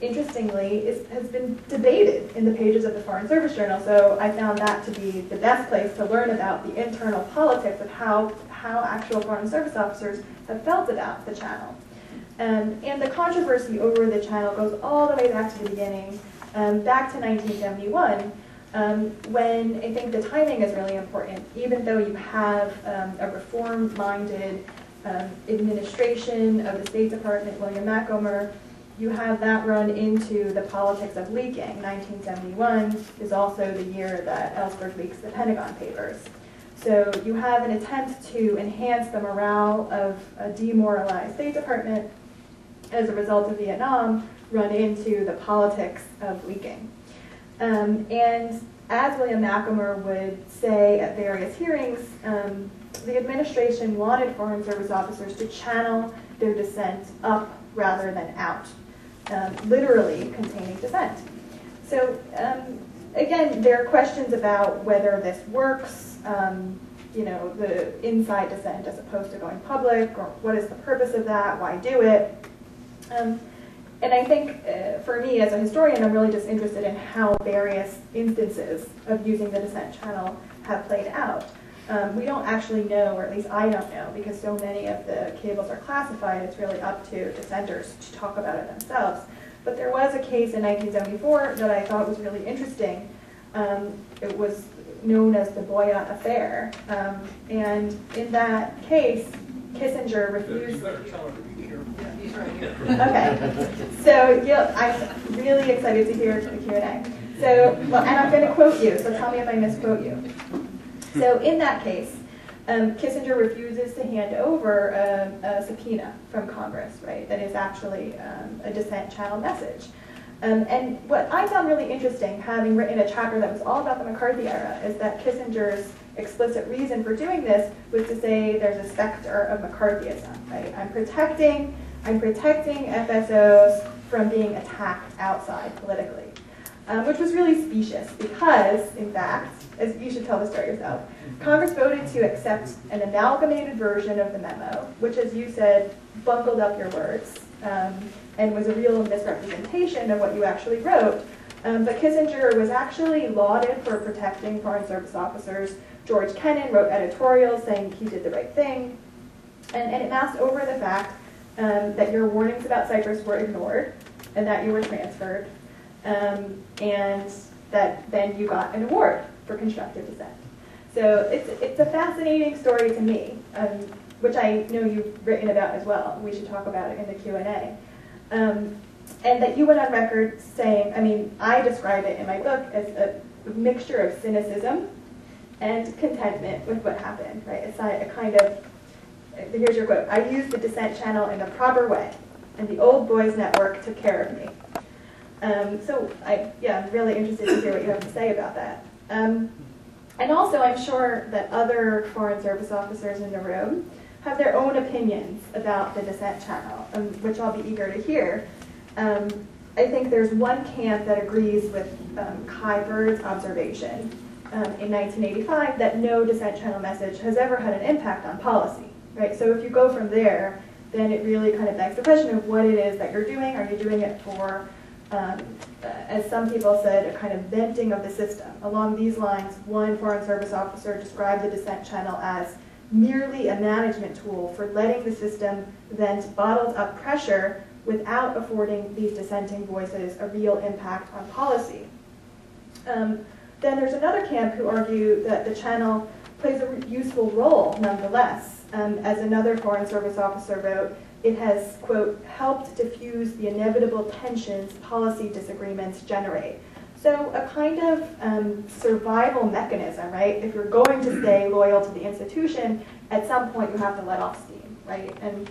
interestingly, has been debated in the pages of the Foreign Service Journal, so I found that to be the best place to learn about the internal politics of how actual Foreign Service officers have felt about the channel. And the controversy over the channel goes all the way back to the beginning, back to 1971, when I think the timing is really important. Even though you have a reform-minded administration of the State Department, William Macomber, you have that run into the politics of leaking. 1971 is also the year that Ellsberg leaks the Pentagon Papers. So you have an attempt to enhance the morale of a demoralized State Department as a result of Vietnam, run into the politics of leaking. And as William Macomber would say at various hearings, the administration wanted Foreign Service officers to channel their dissent up rather than out, literally containing dissent. So again, there are questions about whether this works, you know, the inside dissent as opposed to going public, or what is the purpose of that, why do it? And I think for me as a historian, I'm really just interested in how various instances of using the dissent channel have played out. We don't actually know, or at least I don't know, because so many of the cables are classified, it's really up to dissenters to talk about it themselves. But there was a case in 1974 that I thought was really interesting. It was known as the Boyott Affair. And in that case, Kissinger refused... right here. Okay, so I'm really excited to hear the Q&A. So, and I'm going to quote you, so tell me if I misquote you. So in that case, Kissinger refuses to hand over a subpoena from Congress, right, that is actually a dissent channel message. And what I found really interesting, having written a chapter that was all about the McCarthy era, is that Kissinger's explicit reason for doing this was to say there's a specter of McCarthyism, right? I'm protecting FSOs from being attacked outside politically, which was really specious because, in fact, as you should tell the story yourself, Congress voted to accept an amalgamated version of the memo, which, as you said, bungled up your words and was a real misrepresentation of what you actually wrote. But Kissinger was actually lauded for protecting Foreign Service officers. George Kennan wrote editorials saying he did the right thing. And it masked over the fact that your warnings about Cyprus were ignored and that you were transferred, and that then you got an award for constructive dissent. So it's a fascinating story to me, which I know you've written about as well. We should talk about it in the Q&A. And that you went on record saying, I mean, I describe it in my book as a mixture of cynicism and contentment with what happened, right? It's a kind of, here's your quote, I used the dissent channel in the proper way, and the old boys network took care of me. So I'm really interested to hear what you have to say about that. And also, I'm sure that other Foreign Service officers in the room have their own opinions about the dissent channel, which I'll be eager to hear. I think there's one camp that agrees with Kai Bird's observation in 1985 that no dissent channel message has ever had an impact on policy, right? So if you go from there, then it really kind of begs the question of what it is that you're doing. Are you doing it for, as some people said, a kind of venting of the system? Along these lines, one Foreign Service officer described the dissent channel as merely a management tool for letting the system vent bottled up pressure without affording these dissenting voices a real impact on policy. Then there's another camp who argue that the channel plays a useful role nonetheless. As another Foreign Service officer wrote, it has, quote, helped diffuse the inevitable tensions policy disagreements generate. So a kind of survival mechanism, right? If you're going to stay loyal to the institution, at some point you have to let off steam, right? And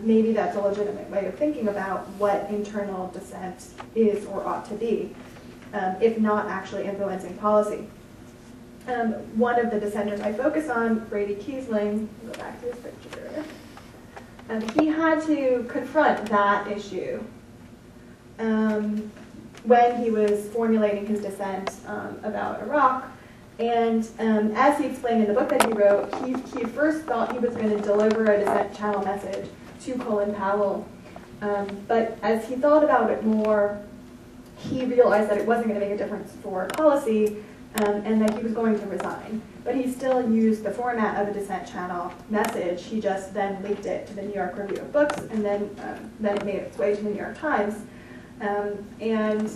maybe that's a legitimate way of thinking about what internal dissent is or ought to be, if not actually influencing policy. One of the dissenters I focus on, Brady Kiessling, go back to his picture, he had to confront that issue when he was formulating his dissent about Iraq. And as he explained in the book that he wrote, he first thought he was going to deliver a dissent channel message to Colin Powell. But as he thought about it more, he realized that it wasn't going to make a difference for policy, and that he was going to resign. But he still used the format of a dissent channel message. He just then leaked it to the New York Review of Books, and then it made its way to the New York Times. And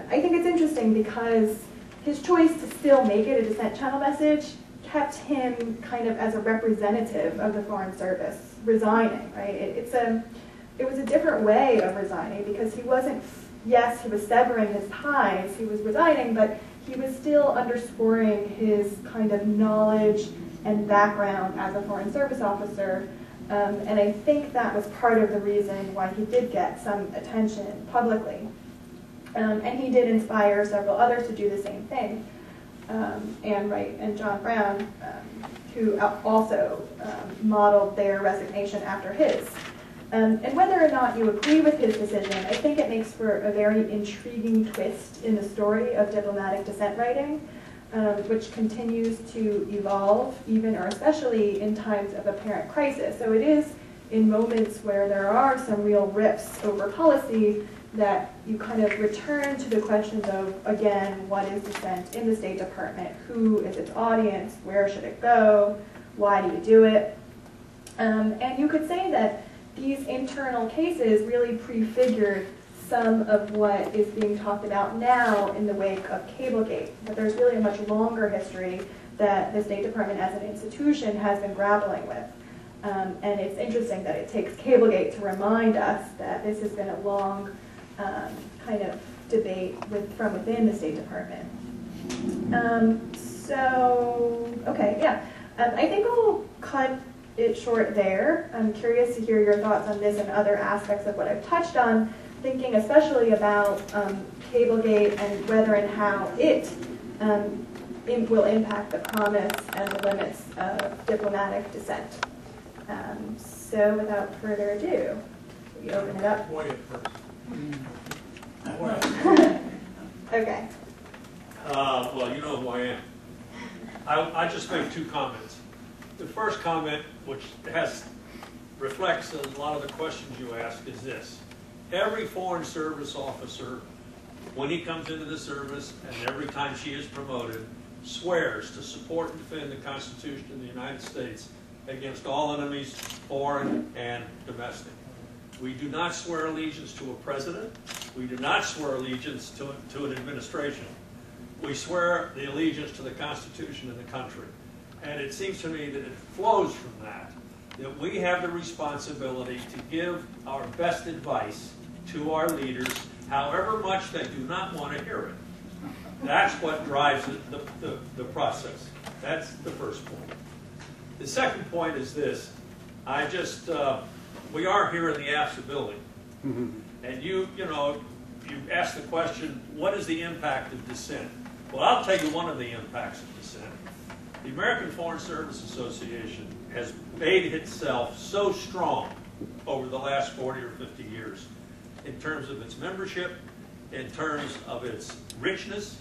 I think it's interesting because his choice to still make it a dissent channel message kept him kind of as a representative of the Foreign Service resigning, right? It was a different way of resigning because he wasn't, yes, he was severing his ties, he was resigning, but he was still underscoring his kind of knowledge and background as a Foreign Service officer. And I think that was part of the reason why he did get some attention publicly. And he did inspire several others to do the same thing. Anne Wright and John Brown, who also modeled their resignation after his. And whether or not you agree with his decision, I think it makes for a very intriguing twist in the story of diplomatic dissent writing, which continues to evolve, even or especially in times of apparent crisis. So it is in moments where there are some real rifts over policy that you kind of return to the questions of, again, what is dissent in the State Department? Who is its audience? Where should it go? Why do you do it? And you could say that these internal cases really prefigured some of what is being talked about now in the wake of Cablegate. But there's really a much longer history that the State Department as an institution has been grappling with. And it's interesting that it takes Cablegate to remind us that this has been a long kind of debate from within the State Department. Okay, yeah. I think I'll cut it short there. I'm curious to hear your thoughts on this and other aspects of what I've touched on, thinking especially about Cablegate and whether and how it will impact the promise and the limits of diplomatic dissent. So without further ado, we open it up. Okay. Well, you know who I am. I just make two comments. The first comment, which reflects a lot of the questions you asked, is this. Every Foreign Service officer, when he comes into the service and every time she is promoted, swears to support and defend the Constitution of the United States against all enemies, foreign and domestic. We do not swear allegiance to a president. We do not swear allegiance to an administration. We swear the allegiance to the Constitution of the country. And it seems to me that it flows from that we have the responsibility to give our best advice to our leaders, however much they do not want to hear it. That's what drives the process. That's the first point. The second point is this. We are here in the AFSA building. And you asked the question, what is the impact of dissent? Well, I'll tell you one of the impacts of dissent. The American Foreign Service Association has made itself so strong over the last 40 or 50 years in terms of its membership, in terms of its richness,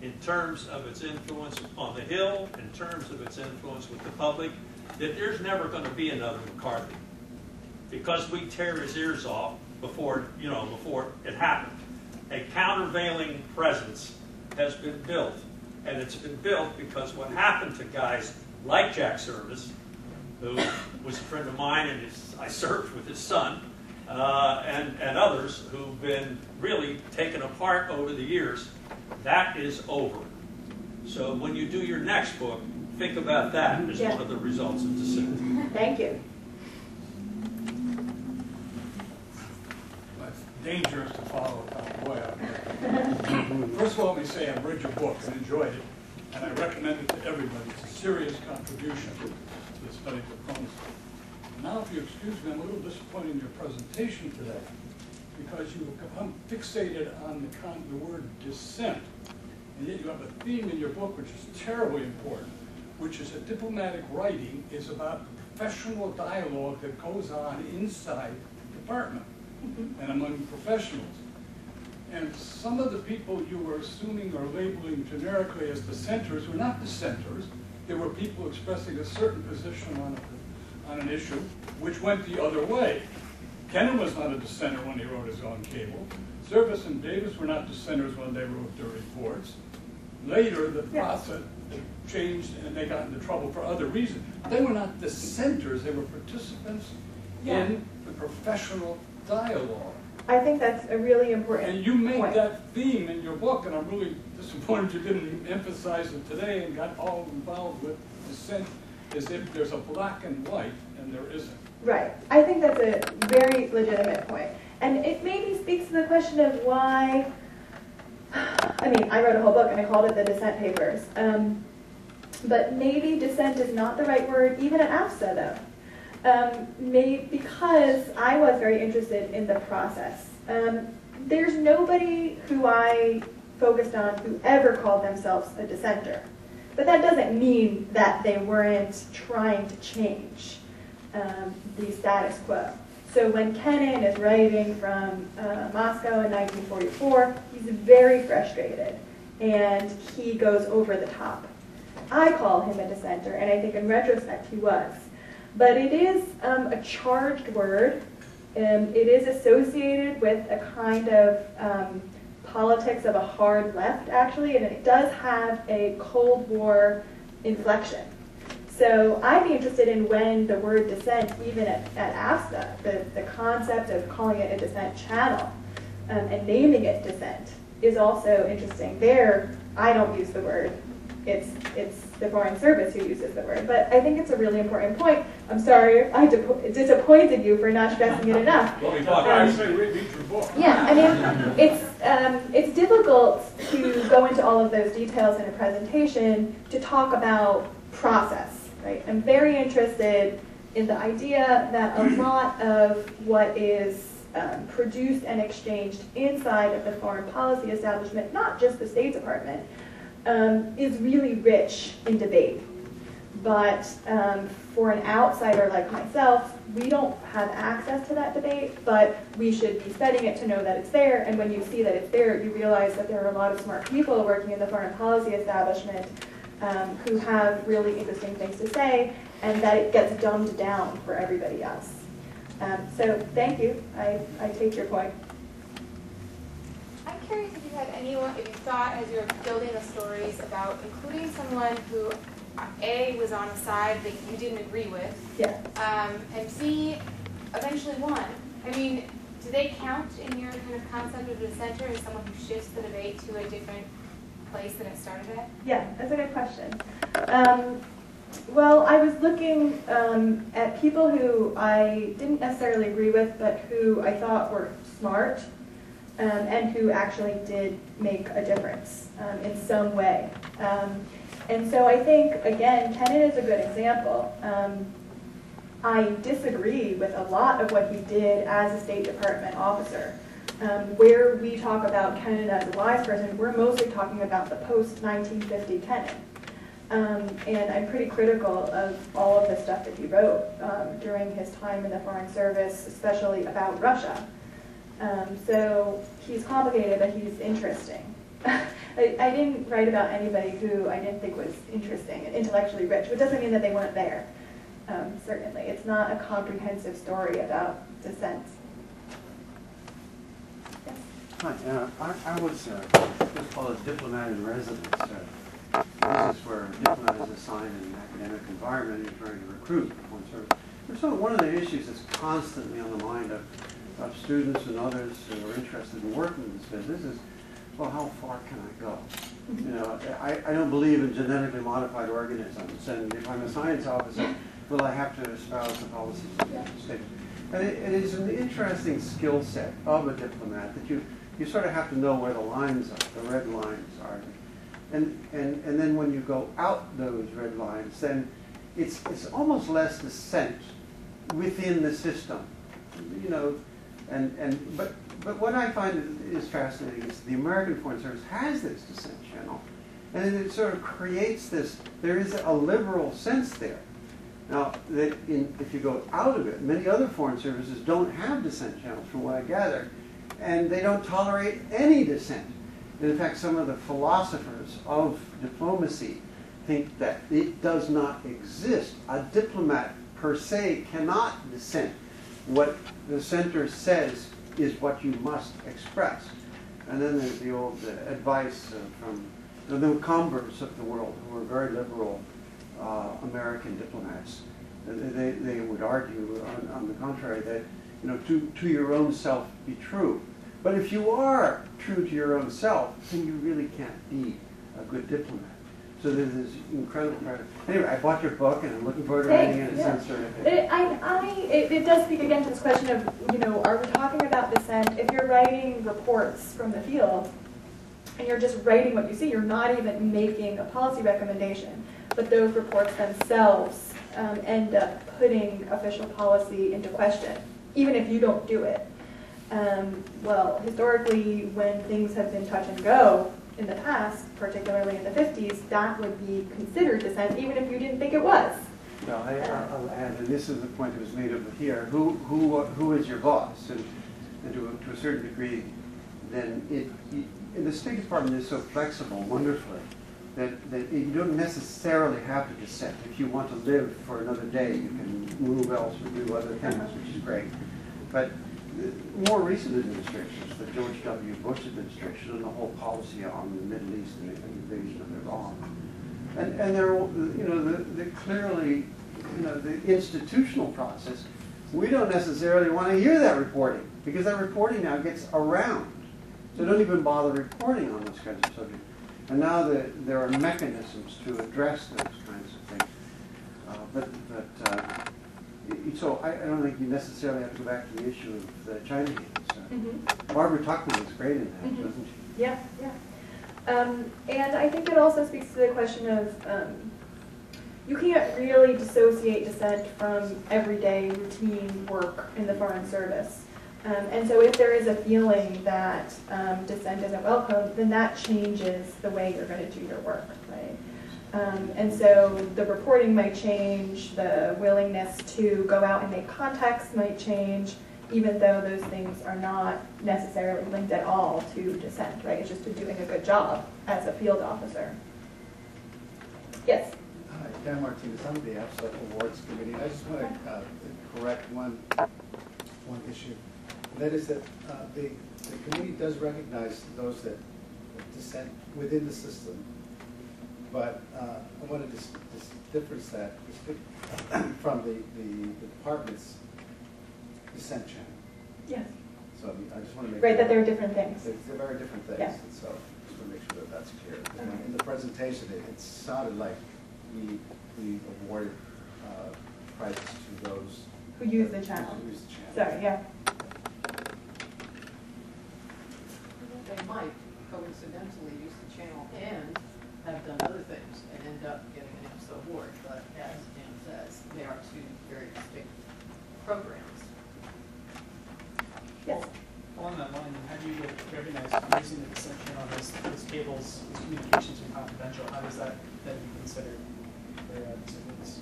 in terms of its influence on the Hill, in terms of its influence with the public, that there's never going to be another McCarthy. Because we tear his ears off before it happened. A countervailing presence has been built. And it's been built because what happened to guys like Jack Service, who was a friend of mine and I served with his son, and others who've been really taken apart over the years, that is over. So when you do your next book, think about that as one of the results of dissent. Thank you. It's dangerous to follow Tom Boy out here. First of all, let me say I've read your book and enjoyed it, and I recommend it to everybody. It's a serious contribution to the study of diplomacy. Now, if you excuse me, I'm a little disappointed in your presentation today because you become fixated on the word dissent, and yet you have a theme in your book which is terribly important, which is that diplomatic writing is about professional dialogue that goes on inside the department and among professionals. And some of the people you were assuming or labeling generically as dissenters were not dissenters. They were people expressing a certain position on an issue which went the other way. Kennan was not a dissenter when he wrote his own cable. Service and Davis were not dissenters when they wrote their reports. Later, the process changed and they got into trouble for other reasons. They were not dissenters. They were participants in the professional dialogue. I think that's a really important And you make point. that theme in your book, and I'm really disappointed you didn't emphasize it today and got all involved with dissent as if there's a black and white, and there isn't. Right. I think that's a very legitimate point. And it maybe speaks to the question of why, I mean, I wrote a whole book and I called it the Dissent Papers. But maybe dissent is not the right word, even at AFSA, though. Because I was very interested in the process. There's nobody who I focused on who ever called themselves a dissenter. But that doesn't mean that they weren't trying to change the status quo. So when Kennan is writing from Moscow in 1944, he's very frustrated, and he goes over the top. I call him a dissenter, and I think in retrospect he was. But it is a charged word. It is associated with a kind of politics of a hard left, actually, and it does have a Cold War inflection. So I'd be interested in when the word dissent, even at AFSA, the concept of calling it a dissent channel and naming it dissent is also interesting. There, I don't use the word it's the Foreign Service who uses the word. But I think it's a really important point. I'm sorry if I disappointed you for not stressing it enough. I say read your book. Yeah, I mean, it's difficult to go into all of those details in a presentation to talk about process, right? I'm very interested in the idea that a lot of what is produced and exchanged inside of the foreign policy establishment, not just the State Department, is really rich in debate. But for an outsider like myself, we don't have access to that debate, but we should be studying it to know that it's there. And when you see that it's there, you realize that there are a lot of smart people working in the foreign policy establishment who have really interesting things to say, and that it gets dumbed down for everybody else. So thank you. I take your point. I'm curious if you had anyone, if you thought as you were building the stories about including someone who A, was on a side that you didn't agree with, Yeah. and B, eventually won. I mean, do they count in your kind of concept of dissenter as someone who shifts the debate to a different place than it started at? Yeah, that's a good question. Well, I was looking at people who I didn't necessarily agree with, but who I thought were smart and who actually did make a difference in some way. And so I think, again, Kennan is a good example. I disagree with a lot of what he did as a State Department officer. Where we talk about Kennan as a wise person, we're mostly talking about the post-1950 Kennan. And I'm pretty critical of all of the stuff that he wrote during his time in the Foreign Service, especially about Russia. So he's complicated, but he's interesting. I didn't write about anybody who I didn't think was interesting and intellectually rich, which doesn't mean that they weren't there. Certainly, it's not a comprehensive story about dissent. Yes? Hi, I was what's called a diplomat in residence. This is where a diplomat is assigned in an academic environment and trying to recruit foreign service. So one of the issues that's constantly on the mind of students and others who are interested in working in this business is, well, how far can I go? You know, I don't believe in genetically modified organisms, and if I'm a science officer, will I have to espouse the policies of the state? And it is an interesting skill set of a diplomat that you sort of have to know where the lines are, the red lines are. And then when you go out those red lines, then it's almost less dissent within the system, you know. But what I find is fascinating is the American Foreign Service has this dissent channel, and it sort of creates this. There is a liberal sense there. Now, if you go out of it, many other foreign services don't have dissent channels, from what I gather, and they don't tolerate any dissent. In fact, some of the philosophers of diplomacy think that it does not exist. A diplomat per se cannot dissent. What the center says is what you must express. And then there's the old advice from the converts of the world, who were very liberal American diplomats. They would argue, on the contrary, that, you know, to your own self be true. But if you are true to your own self, then you really can't be a good diplomat. So there's this incredible pressure. Anyway, I bought your book, and I'm looking forward to reading it. It does speak again to this question of, you know, are we talking about dissent? If you're writing reports from the field, and you're just writing what you see, you're not even making a policy recommendation, but those reports themselves end up putting official policy into question, even if you don't do it. Well, historically, when things have been touch and go in the past, particularly in the 50s, that would be considered dissent, even if you didn't think it was. Well, I'll add, and this is the point that was made over here, who is your boss? And to a certain degree, then the State Department is so flexible, wonderfully, that you don't necessarily have to dissent. If you want to live for another day, you can move else or do other things, which is great. But more recent administrations, the George W. Bush administration, and the whole policy on the Middle East and the invasion of Iran, and they're, you know, the clearly, you know, the institutional process. We don't necessarily want to hear that reporting, because that reporting now gets around. So don't even bother reporting on those kinds of subjects. And now there are mechanisms to address those kinds of things. So I don't think you necessarily have to go back to the issue of the China hands. Barbara Tuckman was great in that, wasn't she? Yeah, yeah. And I think it also speaks to the question of you can't really dissociate dissent from everyday routine work in the Foreign Service. And so if there is a feeling that dissent isn't welcome, then that changes the way you're going to do your work, right? And so the reporting might change, the willingness to go out and make contacts might change, even though those things are not necessarily linked at all to dissent, right? It's just to doing a good job as a field officer. Yes? Hi, Dan Martinez. I'm the AFSA Awards Committee. I just want to correct one issue. That is that the committee does recognize those that dissent within the system, but I wanted to difference that from the department's dissent channel. Yes. So I just want to make Right, sure that there are different things. They're very different things. Yeah. And so I just want to make sure that that's clear. In the presentation, it sounded like we awarded prizes to those Who use the channel. Who use the channel. Sorry, yeah. They might coincidentally use the channel and have done other things and end up getting an AFSA award, but as Dan says, they are two very distinct programs. Yes. Along that line, how do you recognize using the dissent channel as cables, as communications are confidential? How does that then be considered for disagreements?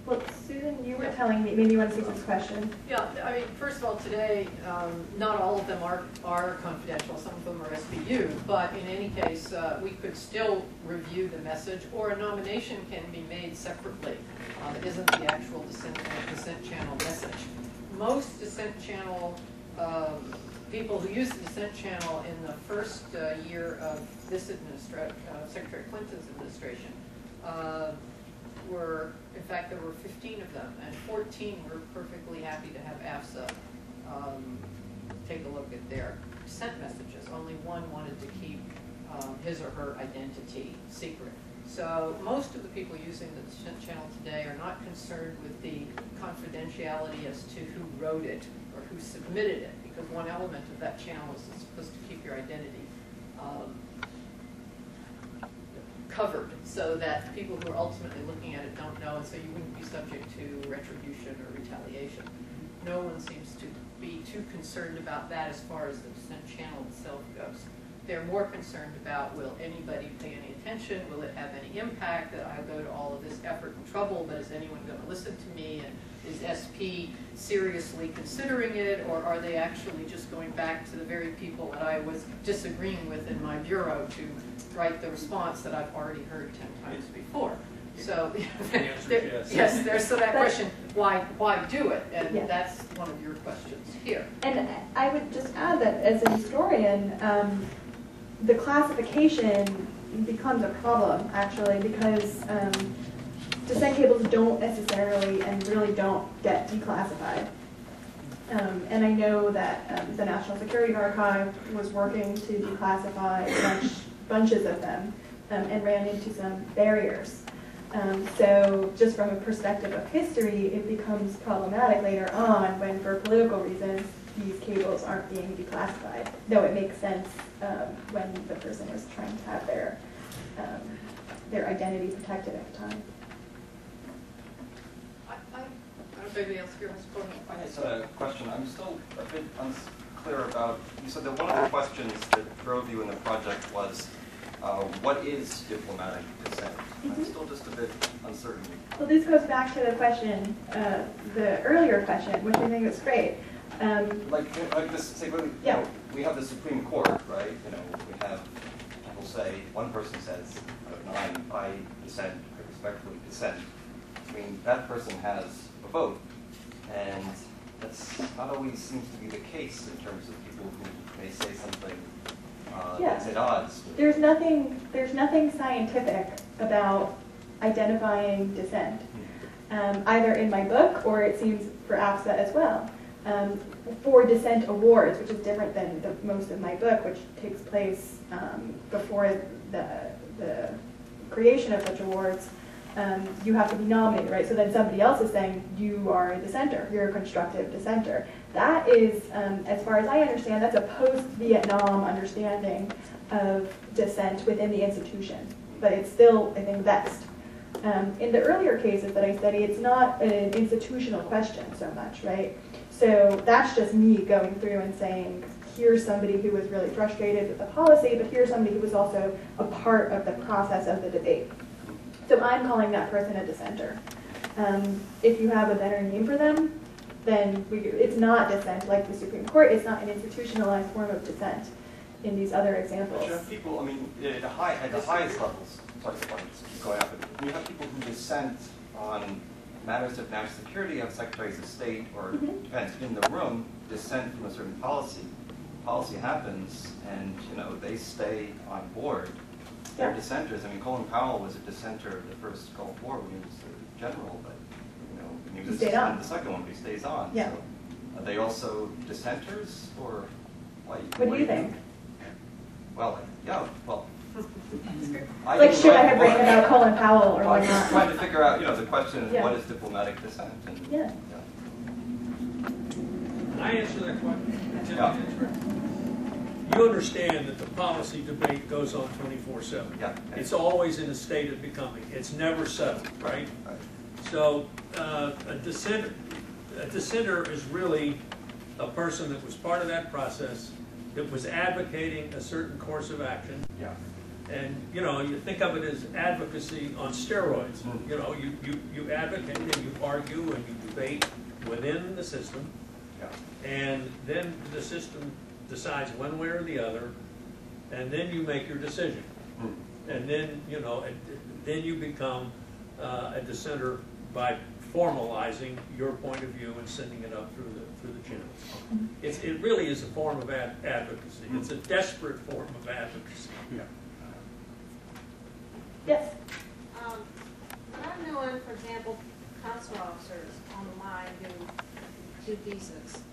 Well, Susan, you were telling me, maybe you want to see this question. Yeah, I mean, first of all, today, not all of them are confidential. Some of them are SPU, but in any case, we could still review the message, or a nomination can be made separately that isn't the actual dissent channel message. Most dissent channel people who use the dissent channel in the first year of this administration, Secretary Clinton's administration, were, in fact, there were 15 of them, and 14 were perfectly happy to have AFSA take a look at their dissent messages. Only one wanted to keep his or her identity secret. So most of the people using the dissent channel today are not concerned with the confidentiality as to who wrote it or who submitted it, because one element of that channel is it's supposed to keep your identity covered so that people who are ultimately looking at it don't know, and so you wouldn't be subject to retribution or retaliation. No one seems to be too concerned about that as far as the dissent channel itself goes. They're more concerned about, will anybody pay any attention? Will it have any impact that I go to all of this effort and trouble, but is anyone going to listen to me? And is SP seriously considering it, or are they actually just going back to the very people that I was disagreeing with in my bureau to write the response that I've already heard 10 times before? So, The answer is yes. yes, there's so that question, why do it? And Yeah. that's one of your questions here. And I would just add that as a historian, the classification becomes a problem, actually, because dissent cables don't necessarily and really don't get declassified. And I know that the National Security Archive was working to declassify bunches of them and ran into some barriers. So just from a perspective of history, it becomes problematic later on when, for political reasons, these cables aren't being declassified, though it makes sense when the person was trying to have their identity protected at the time. I don't know if anybody else here has a comment. I just had a question. I'm still a bit unclear about, you said that one of the questions that drove you in the project was, what is diplomatic dissent? I'm still just a bit uncertain. Well, this goes back to the question, the earlier question, which I think is great. Like this, say, Yeah. we have the Supreme Court, right? We have people say, one person says, I dissent, I respectfully dissent. I mean, that person has a vote, and that's not always seems to be the case in terms of people who may say something that's at odds. There's nothing scientific about identifying dissent, either in my book or it seems for AFSA as well. For dissent awards, which is different than most of my book, which takes place before the creation of such awards, you have to be nominated, right? So then somebody else is saying, you are a dissenter, you're a constructive dissenter. That is, as far as I understand, that's a post-Vietnam understanding of dissent within the institution. But it's still, I think, vexed. In the earlier cases that I study, it's not an institutional question so much, right? So that's just me going through and saying, here's somebody who was really frustrated with the policy, but here's somebody who was also a part of the process of the debate. So I'm calling that person a dissenter. If you have a better name for them, then it's not dissent like the Supreme Court. It's not an institutionalized form of dissent in these other examples. But you have people, I mean, at the highest levels, sorry, let's keep going up, but you have people who dissent on matters of national security, have secretaries of state or defense in the room, dissent from a certain policy. Policy happens, and they stay on board. They're dissenters. I mean, Colin Powell was a dissenter of the first Gulf War when he was a general, but he was stayed on. The second one, but he stays on. Yeah. So, are they also dissenters, or what do you think? Well, yeah, well. Like, should I have written about Colin Powell or well, why I'm just not? trying to figure out, the question is, Yeah. what is diplomatic dissent? And, Yeah. Can I answer that question? Yeah. You understand that the policy debate goes on 24/7. Yeah. It's always in a state of becoming. It's never settled, right? Right. So a dissenter is really a person that was part of that process, that was advocating a certain course of action. Yeah. And you think of it as advocacy on steroids. You advocate and you argue and you debate within the system, and then the system decides one way or the other, and then you make your decision, and then then you become a dissenter by formalizing your point of view and sending it up through the channels. It really is a form of advocacy. It's a desperate form of advocacy. Yeah. Yes. I've known, for example, consular officers on the line who do visas,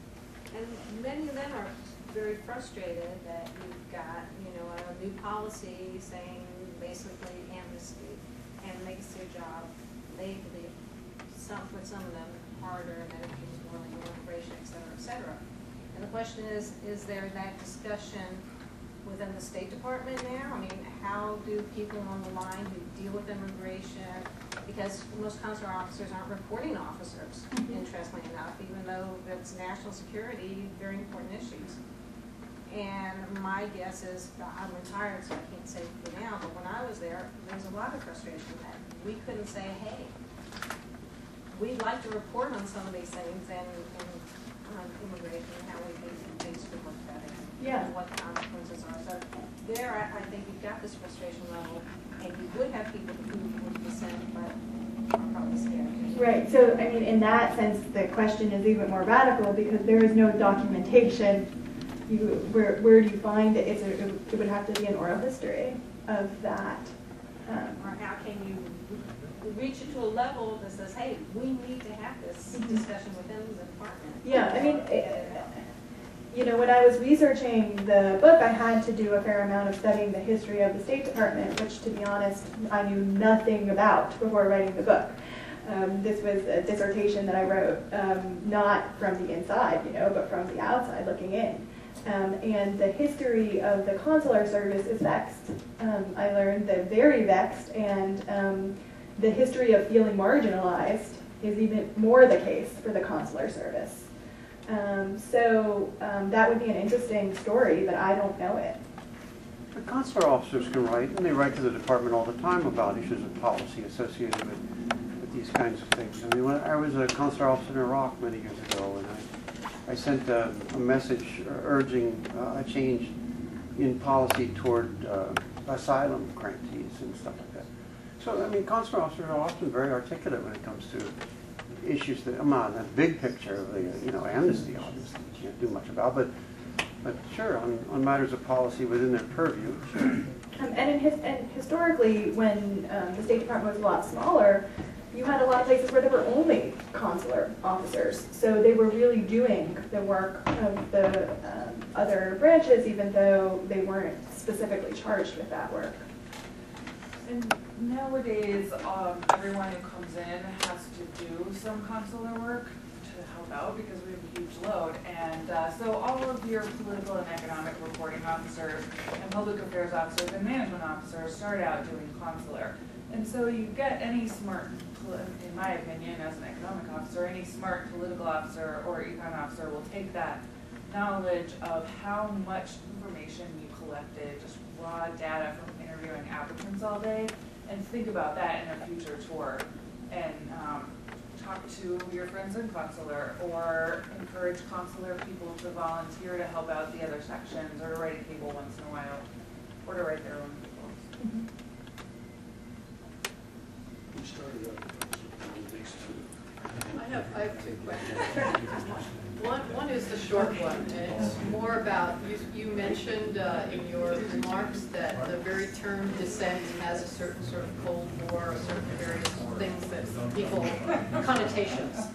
and many of them are very frustrated that you've got, a new policy saying basically amnesty and makes their job legally, for some of them harder, and then it becomes more like immigration, et cetera, et cetera. And the question is there that discussion within the State Department now? I mean, how do people on the line who deal with immigration, because most consular officers aren't reporting officers, interestingly enough, even though it's national security, very important issues. And my guess is, I'm retired, so I can't say for now, but when I was there was a lot of frustration that we couldn't say, hey, we'd like to report on some of these things and on immigration and how we think things could look better. Yeah. And what the consequences are. So there, I think you've got this frustration level, and you would have people who would dissent, but are probably scared. Right. So, I mean, in that sense, the question is even more radical because there is no documentation. Where do you find it? It would have to be an oral history of that. Or how can you reach it to a level that says, hey, we need to have this discussion within the department? Yeah, I mean, when I was researching the book, I had to do a fair amount of studying the history of the State Department, which, to be honest, I knew nothing about before writing the book. This was a dissertation that I wrote, not from the inside, but from the outside looking in. And the history of the consular service is vexed. I learned that very vexed, and the history of feeling marginalized is even more the case for the consular service. So that would be an interesting story, but I don't know it. The consular officers can write, and they write to the department all the time about issues of policy associated with these kinds of things. I mean, when I was a consular officer in Iraq many years ago, and I sent a message urging a change in policy toward asylum grantees and stuff like that. So, I mean, consular officers are often very articulate when it comes to issues that, the big picture of the, amnesty, obviously, you can't do much about, but sure, on matters of policy within their purview, sure. And historically, when the State Department was a lot smaller, you had a lot of places where there were only consular officers. So they were really doing the work of the other branches, even though they weren't specifically charged with that work. And nowadays, everyone who comes in has to do some consular work to help out because we have a huge load. And so all of your political and economic reporting officers and public affairs officers and management officers start out doing consular. And so you get any smart, in my opinion, as an economic officer, any smart political officer or econ officer will take that knowledge of how much information you collected, just raw data from interviewing applicants all day, and think about that in a future tour. And talk to your friends in consular, or encourage consular people to volunteer to help out the other sections, or to write a cable once in a while, or to write their own cables. We started out with these two. I have two questions. One is the short one, and it's more about, you mentioned in your remarks that the very term dissent has a certain sort of Cold War, certain various things that people, connotations.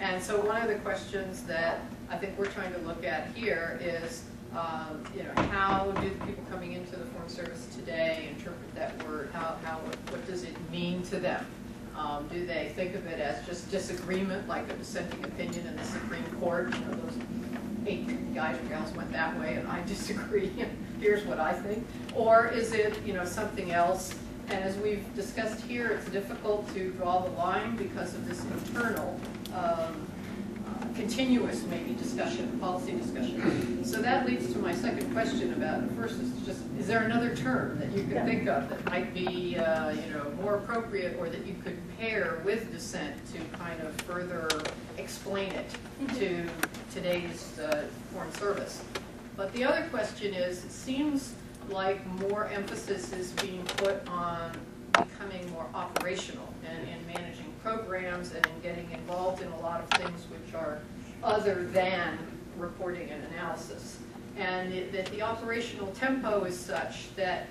And so one of the questions that I think we're trying to look at here is, how do the people coming into the Foreign Service today interpret that word? What does it mean to them? Do they think of it as just disagreement, like a dissenting opinion in the Supreme Court? Those 8 guys or gals went that way, and I disagree, and here's what I think. Or is it, something else? And as we've discussed here, it's difficult to draw the line because of this internal, continuous, maybe, discussion, policy discussion. So that leads to my second question about, first, is there another term that you could think of that might be, more appropriate, or that you could pair with dissent to kind of further explain it to today's Foreign Service? But the other question is, it seems like more emphasis is being put on becoming more operational and in managing programs and in getting involved in a lot of things which are other than reporting and analysis. And that the operational tempo is such that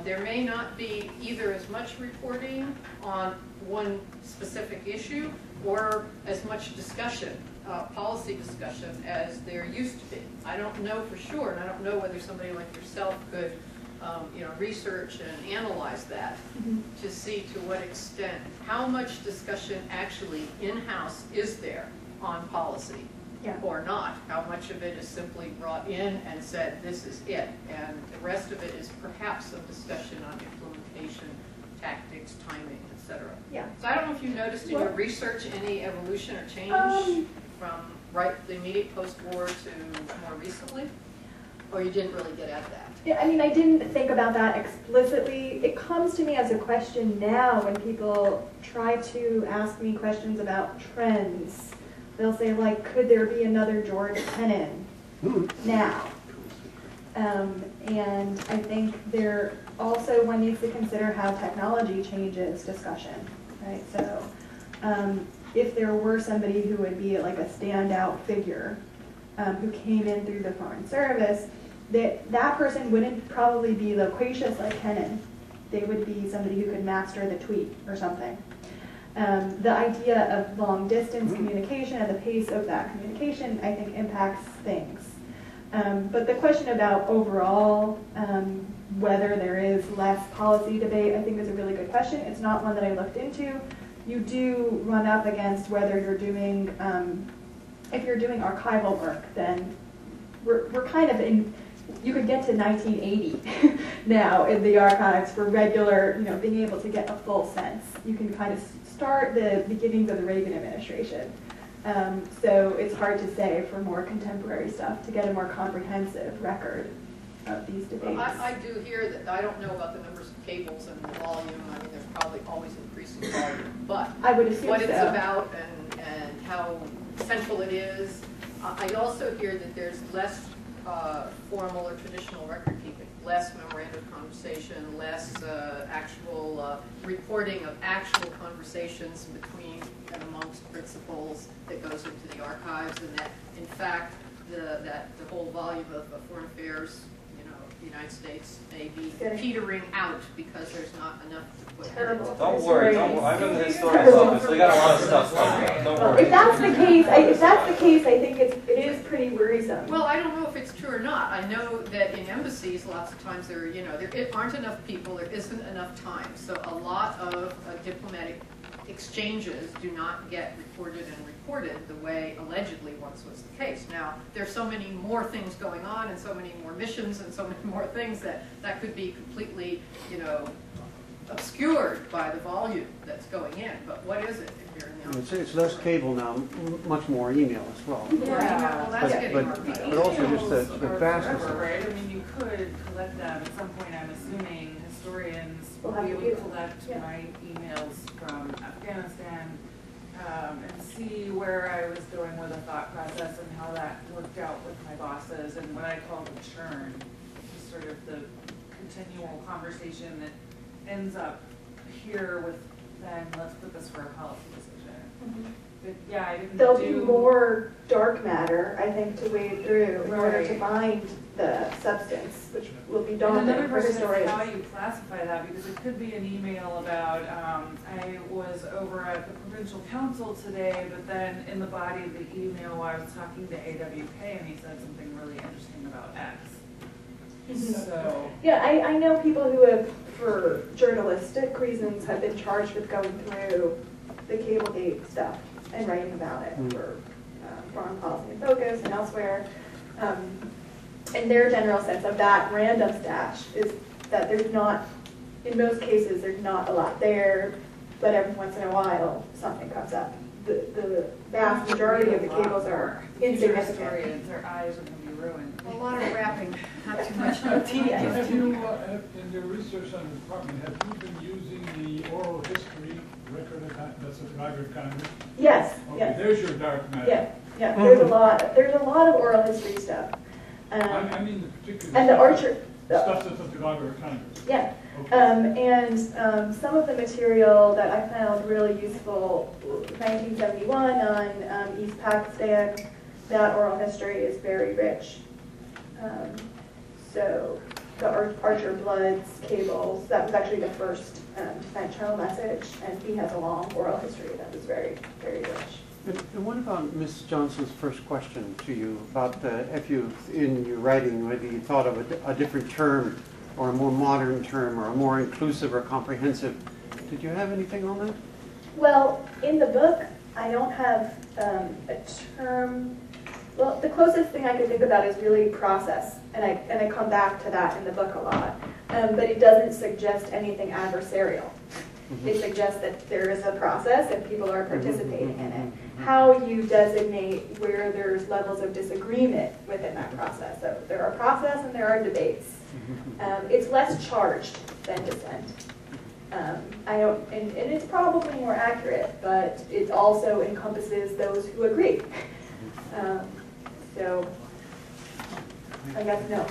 there may not be either as much reporting on one specific issue or as much discussion, policy discussion, as there used to be. I don't know for sure, and I don't know whether somebody like yourself could research and analyze that to see to what extent, how much discussion actually in-house is there on policy or not. How much of it is simply brought in and said, this is it, and the rest of it is perhaps some discussion on implementation, tactics, timing, etc. Yeah. So I don't know if you noticed in your research any evolution or change from the immediate post-war to more recently, or you didn't really get at that? Yeah, I mean, I didn't think about that explicitly. It comes to me as a question now when people try to ask me questions about trends. They'll say, like, could there be another George Kennan now? And I think there also one needs to consider how technology changes discussion, right? So if there were somebody who would be like a standout figure who came in through the Foreign Service, that person wouldn't probably be loquacious like Kennan. They would be somebody who could master the tweet or something. The idea of long distance communication and the pace of that communication, I think, impacts things. But the question about overall whether there is less policy debate, I think is a really good question. It's not one that I looked into. You do run up against whether you're doing, if you're doing archival work, then we're kind of in, you could get to 1980 now in the archives for regular, being able to get a full sense. You can kind of start the beginnings of the Reagan administration. So it's hard to say for more contemporary stuff to get a more comprehensive record of these debates. Well, I do hear that, I don't know about the numbers of cables and the volume. I mean, there's probably always increasing volume, but I would assume what it's so. about and how central it is. I also hear that there's less formal or traditional record keeping, less memorandum of conversation, less actual reporting of actual conversations between and amongst principals that goes into the archives, and that in fact the whole volume of foreign affairs, the United States may be petering out because there's not enough to put. Terrible. Don't worry. I'm in the historian's office, so you got a lot of stuff going on. Don't worry. If that's the case, I think it is pretty worrisome. Well, I don't know if it's true true or not. I know that in embassies, lots of times there aren't enough people, there isn't enough time. So a lot of diplomatic exchanges do not get recorded and reported the way allegedly once was the case. Now, there's so many more things going on and so many more missions and so many more things that could be completely, obscured by the volume that's going in. But what is it if you're in the It's less cable now, much more email as well. Yeah, well, that's getting more people. But also just the vastness of right? I mean, you could collect them at some point. I'm assuming historians We'll have we to would do collect that. Yeah. my emails from Afghanistan and see where I was going with a thought process and how that worked out with my bosses and what I call the churn, just sort of the continual conversation that ends up here with then let's put this for a policy decision. But yeah, I didn't There'll be more dark matter, I think, to wade through in order to Right. find the substance, which will be And daunting another for question is historians. how you classify that, because it could be an email about, I was over at the provincial council today, but then in the body of the email, I was talking to AWK and he said something really interesting about X. So, Yeah, I know people who have, for journalistic reasons, have been charged with going through the Cablegate stuff and writing about it for Foreign Policy and Focus and elsewhere. And their general sense of that random stash is that there's not, in most cases, there's not a lot there, but every once in a while, something comes up. The vast majority of the cables are insignificant. historians, their eyes are going to be ruined. A lot of wrapping, not too much Yeah. Have you, in your research on the department, have you been using the oral history record that's a Library of Congress? Yes, Okay, yes. there's your dark matter. Yeah, there's a lot of oral history stuff. I mean the particular And the stuff- Archer, stuff that's at the Library of Congress. yeah. Okay. Some of the material that I found really useful, 1971 on East Pakistan, that oral history is very rich. So the Archer Bloods cables, that was actually the first Defense Channel message, and he has a long oral history that was very, very rich. And what about Ms. Johnson's first question to you about if you, in your writing, maybe you thought of a different term or a more modern term or a more inclusive or comprehensive? Did you have anything on that? Well, in the book, I don't have a term. Well, the closest thing I can think about is really process, and I come back to that in the book a lot. But it doesn't suggest anything adversarial. It suggests that there is a process and people are participating in it. How you designate where there's levels of disagreement within that process. So there are process and there are debates. It's less charged than dissent. And it's probably more accurate, but it also encompasses those who agree. So I guess no.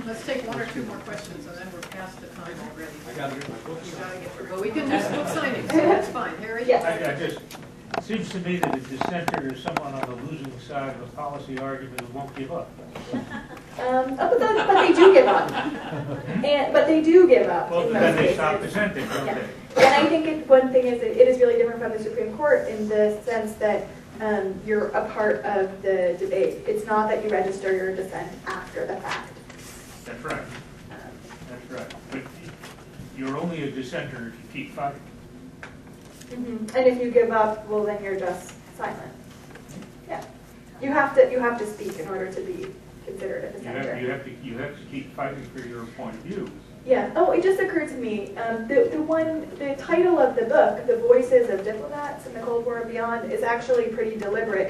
Let's take one or two more questions, and then we're past the time already. I gotta get my books. You gotta get through, but we can do book signing, so that's fine. Harry? Yes. I just, it seems to me that a dissenter is someone on the losing side of a policy argument who won't give up. But they do give up. But they do give up. Well, in then most they stop cases. dissenting, don't Yeah. they? And I think one thing is that it is really different from the Supreme Court in the sense that you're a part of the debate. It's not that you register your dissent after the fact. That's right. That's right. But you're only a dissenter if you keep fighting. And if you give up, well, then you're just silent. Yeah. You have to speak in order to be considered a dissenter. You have to keep fighting for your point of view. Yeah. Oh, it just occurred to me. The title of the book, "The Voices of Diplomats in the Cold War and Beyond," is actually pretty deliberate.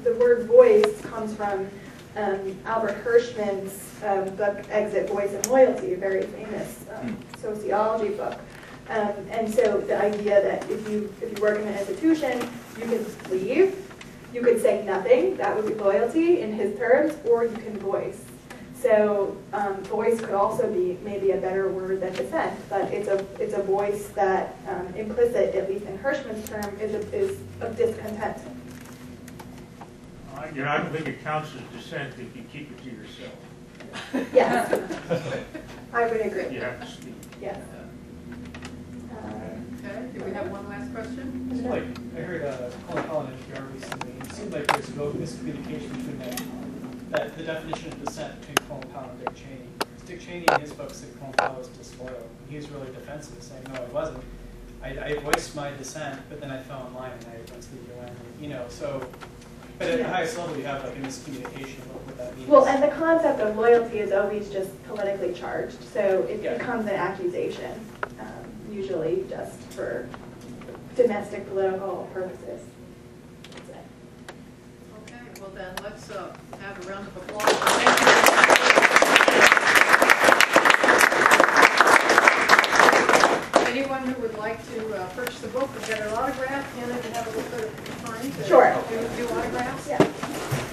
The word "voice" comes from Albert Hirschman's book "Exit, Voice, and Loyalty," a very famous sociology book. And so the idea that if you work in an institution, you can leave, you could say nothing, that would be loyalty in his terms, or you can voice. So voice could also be maybe a better word than dissent, but it's a voice that implicit, at least in Hirschman's term, is of discontent. I don't think it counts as dissent if you keep it to yourself. Yes, I would agree. You have to speak. Yes. Okay, do we have one last question? It's like, I heard Colin Collin at NPR recently, it seemed like there's no miscommunication between that that the definition of dissent between Colin Powell and Dick Cheney. Dick Cheney in his book said Colin Powell was disloyal. He was really defensive, saying, no, I wasn't. I voiced my dissent, but then I fell in line and I went to the UN. You know, so, but at the highest level, you have like a miscommunication about what that means. Well, and the concept of loyalty is always just politically charged, so it Yeah. becomes an accusation, usually just for domestic political purposes. That's it. Okay, well then, let's have a round of applause. Thank you. Anyone who would like to purchase the book or get an autograph, Kennan, you have a little bit of time to Sure. do autographs? Yeah.